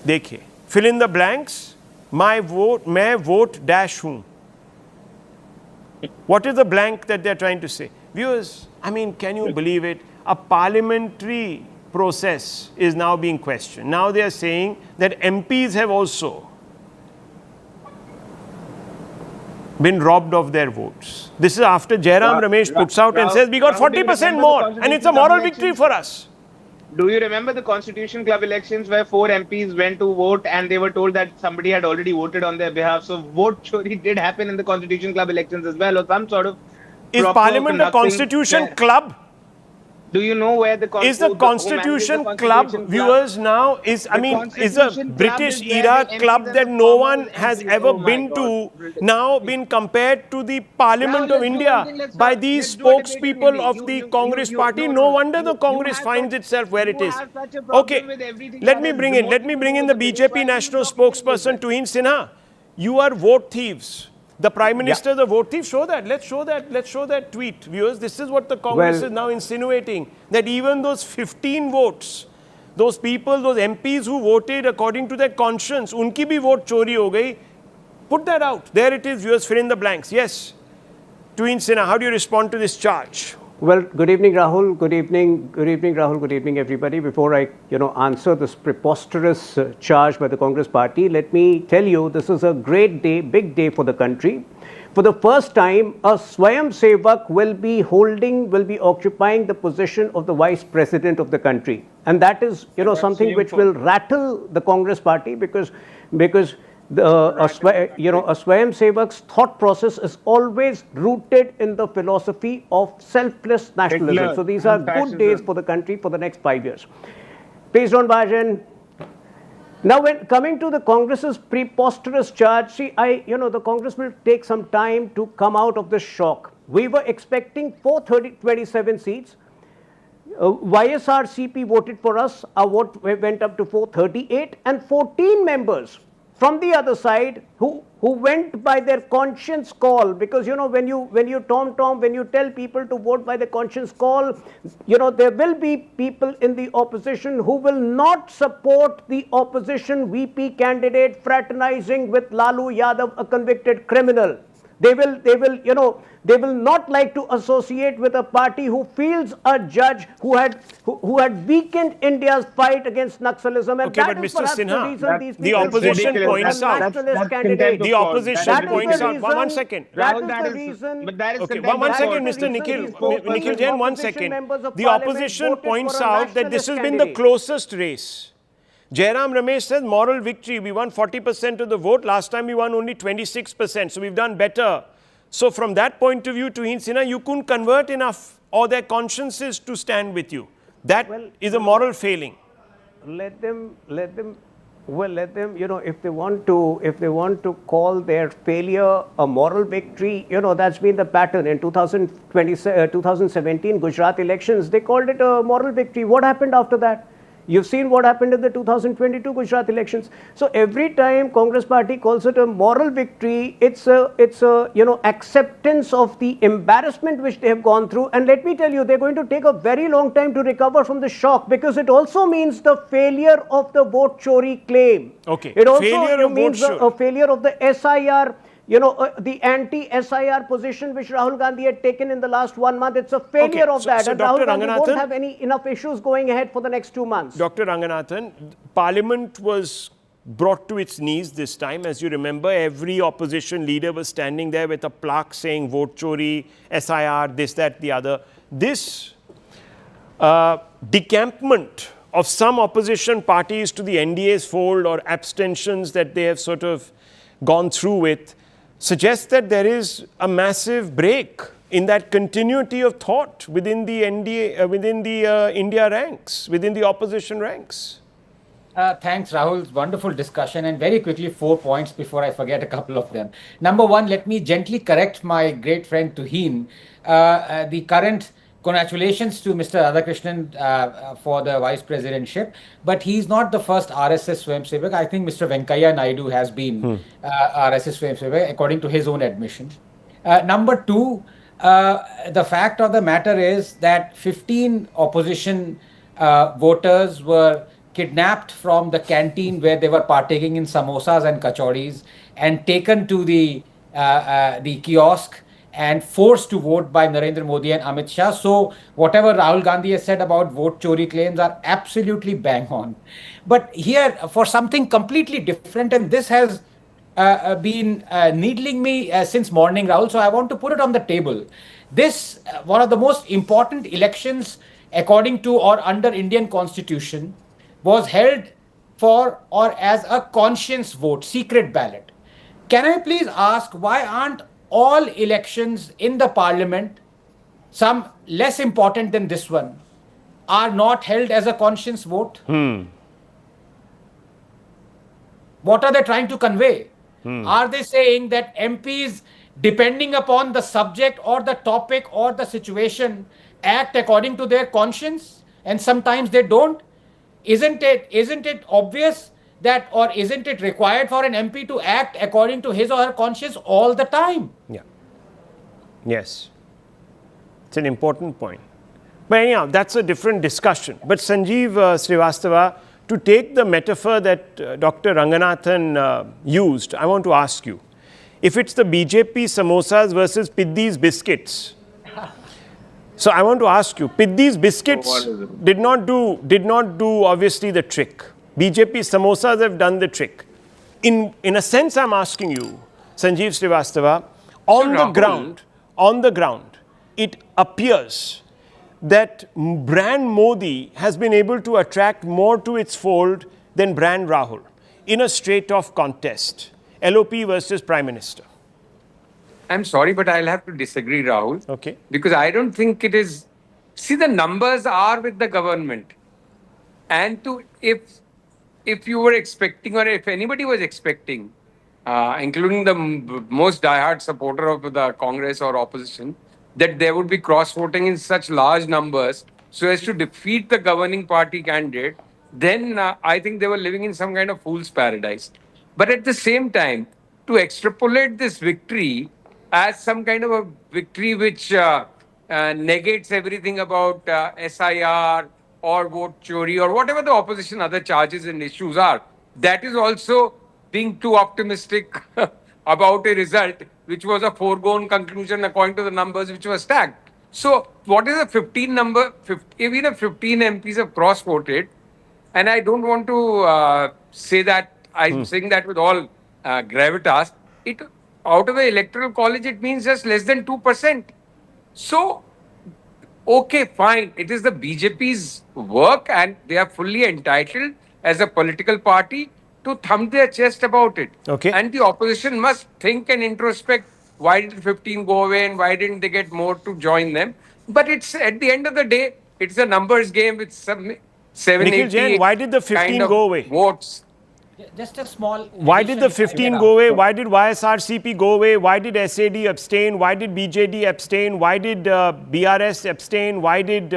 देखिए, fill in the blanks. मैं vote dash हूँ. What is the blank that they're trying to say? Viewers, I mean, can you believe it? A parliamentary process is now being questioned. Now they are saying that MPs have also been robbed of their votes. This is after Jairam Ramesh puts out and says we got 40% more and it's a moral victory for us. Do you remember the Constitution Club elections where 4 MPs went to vote and they were told that somebody had already voted on their behalf? So vote chori did happen in the Constitution Club elections as well, or some sort of. Is proper Parliament a conducting constitution fair- club? Do you know where the Is the Constitution Club, viewers, now is a Constitution Club British is where era the club MPs that and no the one former has MPs ever oh my been God. to, now been compared to the Parliament Now, of let's do India one thing, let's by talk- these let's do a debate in spokespeople Hindi. of the Congress party. No wonder the Congress finds itself where it you is. have such a problem Okay, with everything let that me is bring in demoted the to the BJP Why are you national talking about spokesperson that? Tuhin Sinha. You are vote thieves. The Prime Minister is a vote thief. Show that. Let's show that tweet, viewers. This is what the Congress Well- is now insinuating, that even those 15 votes, those people, those MPs who voted according to their conscience, unki bhi vote chori ho gayi. Put that out. There it is, viewers. Fill in the blanks. Yes. Tuhin Sinha, how do you respond to this charge? Well, good evening, Rahul. Good evening, Rahul. Good evening, everybody. Before I, answer this preposterous charge by the Congress party, let me tell you this is a great day, big day for the country. For the first time, a Swayam Sevak will be occupying the position of the Vice President of the country, and that is, something which will rattle the Congress party because a Swayam Sevak's thought process is always rooted in the philosophy of selfless nationalism. Hitler So these are and good days fascism. for the country for the next 5 years. Please don't barge in. Now, when coming to the Congress's preposterous charge, see, the Congress will take some time to come out of this shock. We were expecting 427 seats. YSRCP voted for us. Our vote went up to 438, and 14 members from the other side who went by their conscience call, because when you tell people to vote by the conscience call, there will be people in the opposition who will not support the opposition VP candidate fraternizing with Lalu Yadav, a convicted criminal. They will not like to associate with a party who feels a judge who had weakened India's fight against Naxalism. And Okay, that but is Mr. perhaps Sinha, the reason these the people opposition voted for points a out- nationalist candidate. The opposition That is points the out. reason- One second. That Rahul, is that the is- reason. but that is Okay, condemned one by second, God. Mr. Nikhil. These spokesmen, Nikhil Jain, one opposition second. members of The parliament opposition voted points for a out that this has nationalist been the candidate. closest race. Jairam Ramesh says moral victory. We won 40% of the vote. Last time we won only 26%. So we've done better. So from that point of view, Tuhin Sinha, you couldn't convert enough or their consciences to stand with you. That is a moral failing. Let them, if they want to call their failure a moral victory, that's been the pattern. In 2017 Gujarat elections, they called it a moral victory. What happened after that? You've seen what happened in the 2022 Gujarat elections. So every time Congress party calls it a moral victory, it's a acceptance of the embarrassment which they have gone through. And let me tell you, they're going to take a very long time to recover from the shock, because it also means the failure of the vote chori claim. Okay. It also Failure of means vote a failure of the SIR. The anti-SIR position which Rahul Gandhi had taken in the last 1 month, it's a failure of that. So And Dr. Rahul Gandhi won't Ranganathan, have enough issues going ahead for the next 2 months. Dr. Ranganathan, Parliament was brought to its knees this time. As you remember, every opposition leader was standing there with a plaque saying vote chori, SIR, this, that, the other. This decampment of some opposition parties to the NDA's fold, or abstentions that they have sort of gone through with, suggests that there is a massive break in that continuity of thought within the NDA, within the India ranks, within the opposition ranks. Thanks, Rahul. Wonderful discussion. And very quickly, 4 points before I forget a couple of them. Number one, let me gently correct my great friend Tuhin. The current congratulations to Mr. Radhakrishnan for the vice presidentship, but he's not the first RSS Swayamsevak. I think Mr. Venkaiah Naidu has been RSS Swayamsevak, according to his own admission. Number two, the fact of the matter is that 15 opposition voters were kidnapped from the canteen where they were partaking in samosas and kachoris and taken to the kiosk and forced to vote by Narendra Modi and Amit Shah. So whatever Rahul Gandhi has said about vote chori claims are absolutely bang on. But here, for something completely different, and this has been needling me since morning, Rahul, so I want to put it on the table. This, one of the most important elections according to or under Indian Constitution, was held for or as a conscience vote, secret ballot. Can I please ask, why aren't all elections in the parliament, some less important than this one, are not held as a conscience vote? What are they trying to convey? Are they saying that MPs, depending upon the subject or the topic or the situation, act according to their conscience and sometimes they don't? Isn't it obvious that, or isn't it required for an MP to act according to his or her conscience all the time? Yeah. Yes. It's an important point. But anyhow, that's a different discussion. But Sanjeev Srivastava, to take the metaphor that Dr. Ranganathan used, I want to ask you, if it's the BJP samosas versus Piddi's biscuits, so I want to ask you, Piddi's biscuits did not do obviously the trick. BJP samosas have done the trick. In a sense, I'm asking you, Sanjeev Srivastava, on the ground, it appears that brand Modi has been able to attract more to its fold than brand Rahul in a straight-off contest, LOP versus Prime Minister. I'm sorry, but I'll have to disagree, Rahul. Okay. Because I don't think it is. See, the numbers are with the government, and if you were expecting, or if anybody was expecting, including the most diehard supporter of the Congress or opposition, that there would be cross-voting in such large numbers so as to defeat the governing party candidate, then I think they were living in some kind of fool's paradise. But at the same time, to extrapolate this victory as some kind of a victory which negates everything about SIR or vote chori or whatever the opposition other charges and issues are, that is also being too optimistic about a result which was a foregone conclusion according to the numbers which were stacked. So what is a 15 number? Even if 15 MPs have cross-voted, and I don't want to say that, I'm saying that with all gravitas, out of the electoral college, it means just less than 2%. So, okay, fine. It is the BJP's work and they are fully entitled as a political party to thump their chest about it. Okay. And the opposition must think and introspect, why did 15 go away and why didn't they get more to join them? But it's at the end of the day, it's a numbers game with some 780 Jain, why did the 15 go away? Votes. Just a small... Why did the 15 go away? Why did YSRCP go away? Why did SAD abstain? Why did BJD abstain? Why did BRS abstain? Why did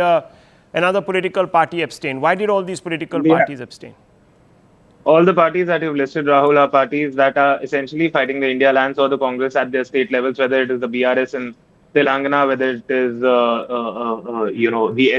Another political party abstained. Why did all these political parties abstain? All the parties that you've listed, Rahul, are parties that are essentially fighting the India Alliance or the Congress at their state levels, whether it is the BRS in Telangana, whether it is, the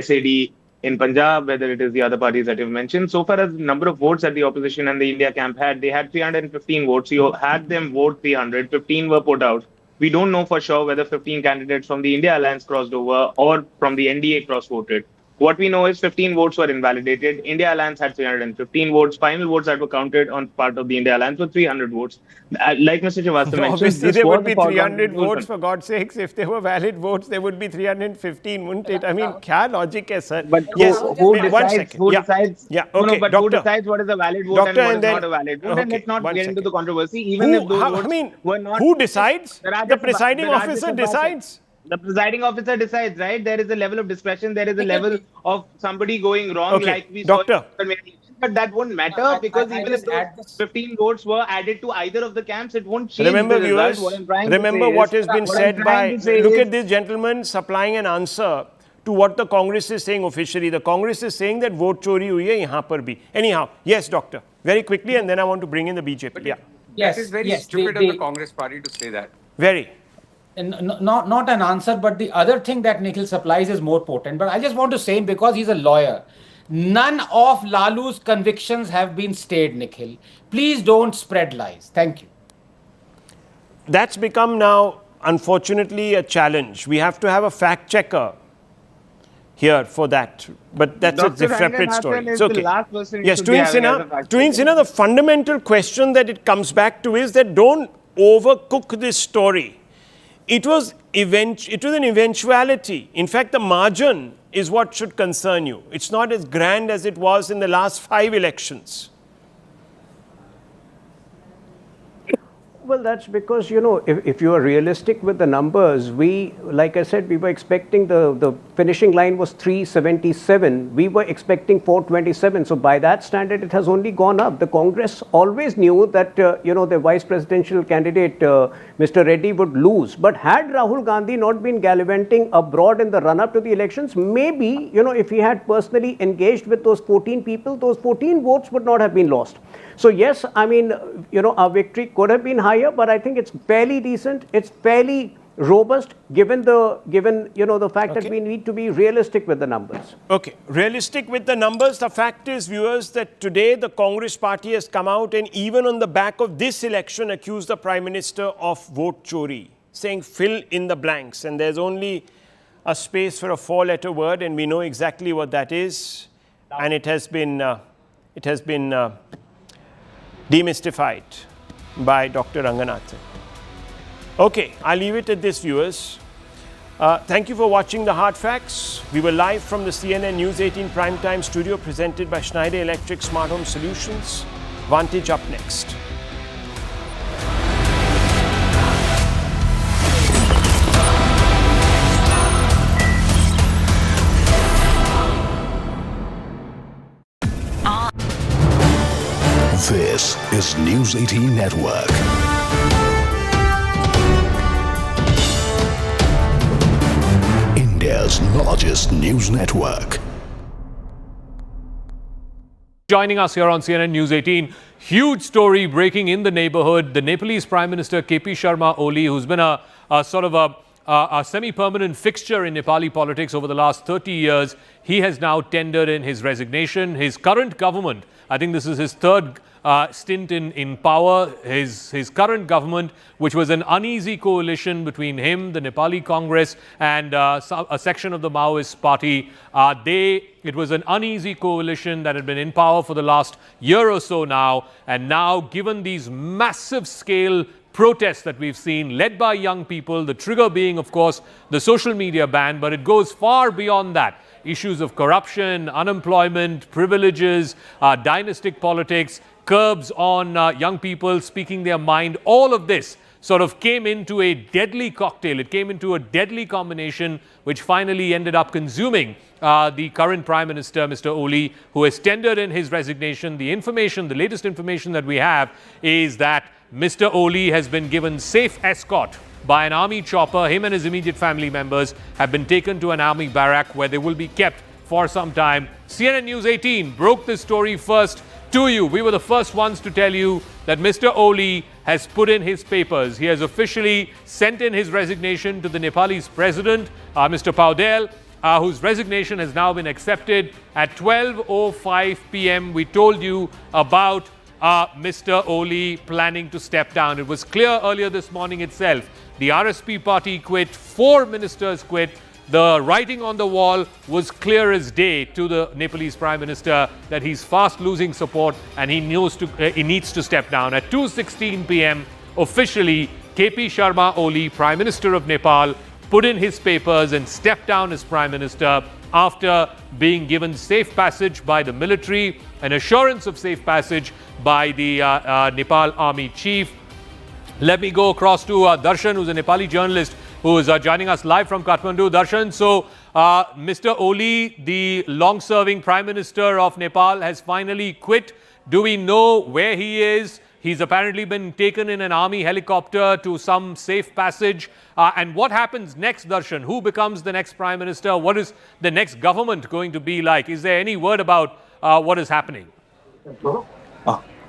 SAD in Punjab, whether it is the other parties that you've mentioned. So far as the number of votes that the opposition and the India camp had, they had 315 votes. You had them vote 300, 15 were put out. We don't know for sure whether 15 candidates from the India Alliance crossed over or from the NDA cross-voted. What we know is 15 votes were invalidated. India Alliance had 315 votes. Final votes that were counted on part of the India Alliance were 300 votes. Like Mr. Srivastava mentioned, obviously there would be 300 votes, for God's sakes. If they were valid votes, there would be 315, wouldn't it? I mean, kya logic hai, sir? But yes, who decides? one second. Who decides? Yeah, okay, but doctor. who decides what is a valid vote Doctor, and what is not a valid vote? okay, And let's not get into the controversy. Even if those votes were not... Who decides? The presiding officer decides. The presiding officer decides, right? There is a level of discretion. There is a level of somebody going wrong, like we saw. But that won't matter because even if those 15 votes were added to either of the camps, it won't change the result. What I'm trying remember what has been said by... Look at this gentleman supplying an answer to what the Congress is saying officially. The Congress is saying that vote chori hui hai yahan par bhi. Anyhow, yes, doctor. Very quickly, and then I want to bring in the BJP. Yeah. Yes, it is very stupid of the Congress party to say that. Very. And not an answer, but the other thing that Nikhil supplies is more potent. But I just want to say, because he's a lawyer, none of Lalu's convictions have been stayed, Nikhil. Please don't spread lies. Thank you. That's become now, unfortunately, a challenge. We have to have a fact checker here for that. But that's a separate story. It's okay. Yes, Tuin Sinha, the fundamental question that it comes back to is that don't overcook this story. It was an eventuality. In fact, the margin is what should concern you. It's not as grand as it was in the last 5 elections. Well, that's because, if you are realistic with the numbers, like I said, we were expecting the finishing line was 377. We were expecting 427. So by that standard, it has only gone up. The Congress always knew that, the vice presidential candidate, Mr. Reddy, would lose. But had Rahul Gandhi not been gallivanting abroad in the run-up to the elections, maybe, if he had personally engaged with those 14 people, those 14 votes would not have been lost. So yes, I mean, our victory could have been higher, but I think it's fairly decent. It's fairly robust, given the fact that we need to be realistic with the numbers. Okay, realistic with the numbers. The fact is, viewers, that today the Congress party has come out and even on the back of this election accused the Prime Minister of vote chori, saying fill in the blanks. And there's only a space for a 4-letter word, and we know exactly what that is. And it has been demystified by Dr. Ranganathan. Okay, I'll leave it at this, viewers. Thank you for watching The Hard Facts. We were live from the CNN News 18 Primetime studio presented by Schneider Electric Smart Home Solutions. Vantage up next. This is News 18 Network. India's largest news network. Joining us here on CNN News 18, huge story breaking in the neighborhood. The Nepalese Prime Minister KP Sharma Oli, who's been a sort of a semi-permanent fixture in Nepali politics over the last 30 years, he has now tendered in his resignation. His current government, I think this is his third stint in power, his current government, which was an uneasy coalition between him, the Nepali Congress, and a section of the Maoist party. It was an uneasy coalition that had been in power for the last year or so now, and now, given these massive scale protests that we've seen, led by young people, the trigger being, of course, the social media ban, but it goes far beyond that. Issues of corruption, unemployment, privileges, dynastic politics, curbs on young people speaking their mind, all of this sort of came into a deadly cocktail. It came into a deadly combination, which finally ended up consuming the current Prime Minister, Mr. Oli, who has tendered in his resignation. The latest information that we have is that Mr. Oli has been given safe escort by an army chopper. Him and his immediate family members have been taken to an army barrack where they will be kept for some time. CNN News 18 broke this story first to you. We were the first ones to tell you that Mr. Oli has put in his papers. He has officially sent in his resignation to the Nepalese president, Mr. Paudel, whose resignation has now been accepted at 12:05 p.m. We told you about Mr. Oli planning to step down. It was clear earlier this morning itself. The RSP party quit, 4 ministers quit. The writing on the wall was clear as day to the Nepalese Prime Minister that he's fast losing support and he needs to step down. At 2:16 p.m. officially, KP Sharma Oli, Prime Minister of Nepal, put in his papers and stepped down as Prime Minister after being given safe passage by the military, an assurance of safe passage by the Nepal Army chief. Let me go across to Darshan, who's a Nepali journalist, who is joining us live from Kathmandu. Darshan, so Mr. Oli, the long-serving Prime Minister of Nepal, has finally quit. Do we know where he is? He's apparently been taken in an army helicopter to some safe passage. And what happens next, Darshan? Who becomes the next Prime Minister? What is the next government going to be like? Is there any word about what is happening?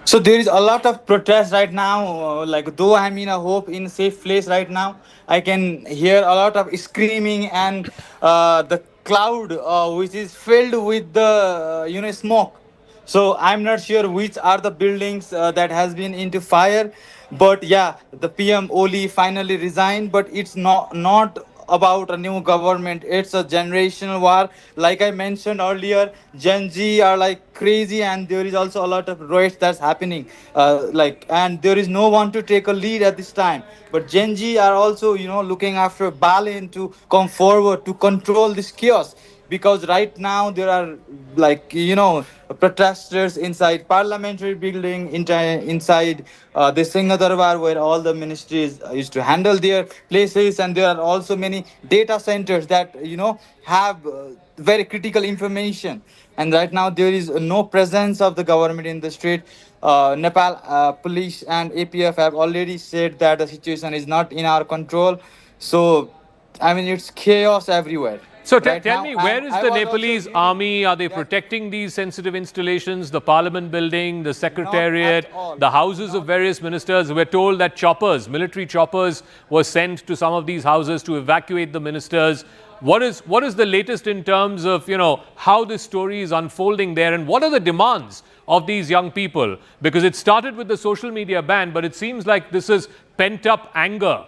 So there is a lot of protest right now. Like though I'm in a hope in a safe place right now, I can hear a lot of screaming and the cloud which is filled with the smoke. So I'm not sure which are the buildings that has been into fire, but yeah, the PM Oli finally resigned. But it's not about a new government. It's a generational war. Like I mentioned earlier, Gen Z are like crazy, and there is also a lot of riots that's happening. And there is no one to take a lead at this time. But Gen Z are also, looking after Berlin to come forward to control this chaos. Because right now there are protesters inside parliamentary building, inside the Singha Darbar, where all the ministries used to handle their places, and there are also many data centers that have very critical information. And right now there is no presence of the government in the street. Nepal police and APF have already said that the situation is not in our control. So, it's chaos everywhere. So tell me, where is the Nepalese army? Are they protecting these sensitive installations, the parliament building, the secretariat, the houses of various ministers? We're told that military choppers were sent to some of these houses to evacuate the ministers. What is the latest in terms of, how this story is unfolding there, and what are the demands of these young people? Because it started with the social media ban, but it seems like this is pent-up anger.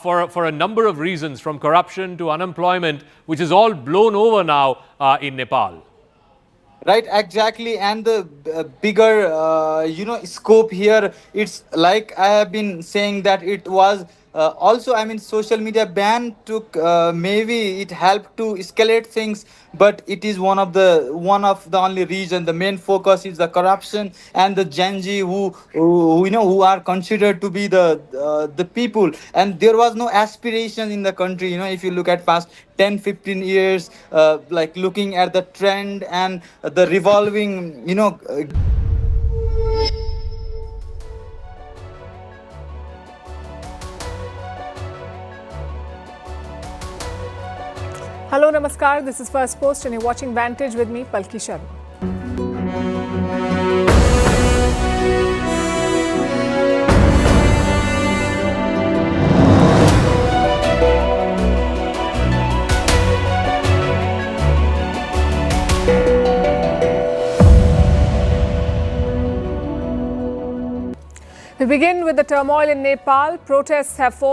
For a number of reasons, from corruption to unemployment, which is all blown over now in Nepal. Right, exactly. And the bigger, scope here, it's like I have been saying that it was also, social media ban took, maybe it helped to escalate things, but it is one of the only reason. The main focus is the corruption and the Gen Z who are considered to be the people. And there was no aspiration in the country. If you look at past 10-15 years, looking at the trend and the revolving, Hello, Namaskar. This is First Post and you're watching Vantage with me, Palki Sharma. We begin with the turmoil in Nepal. Protests have forced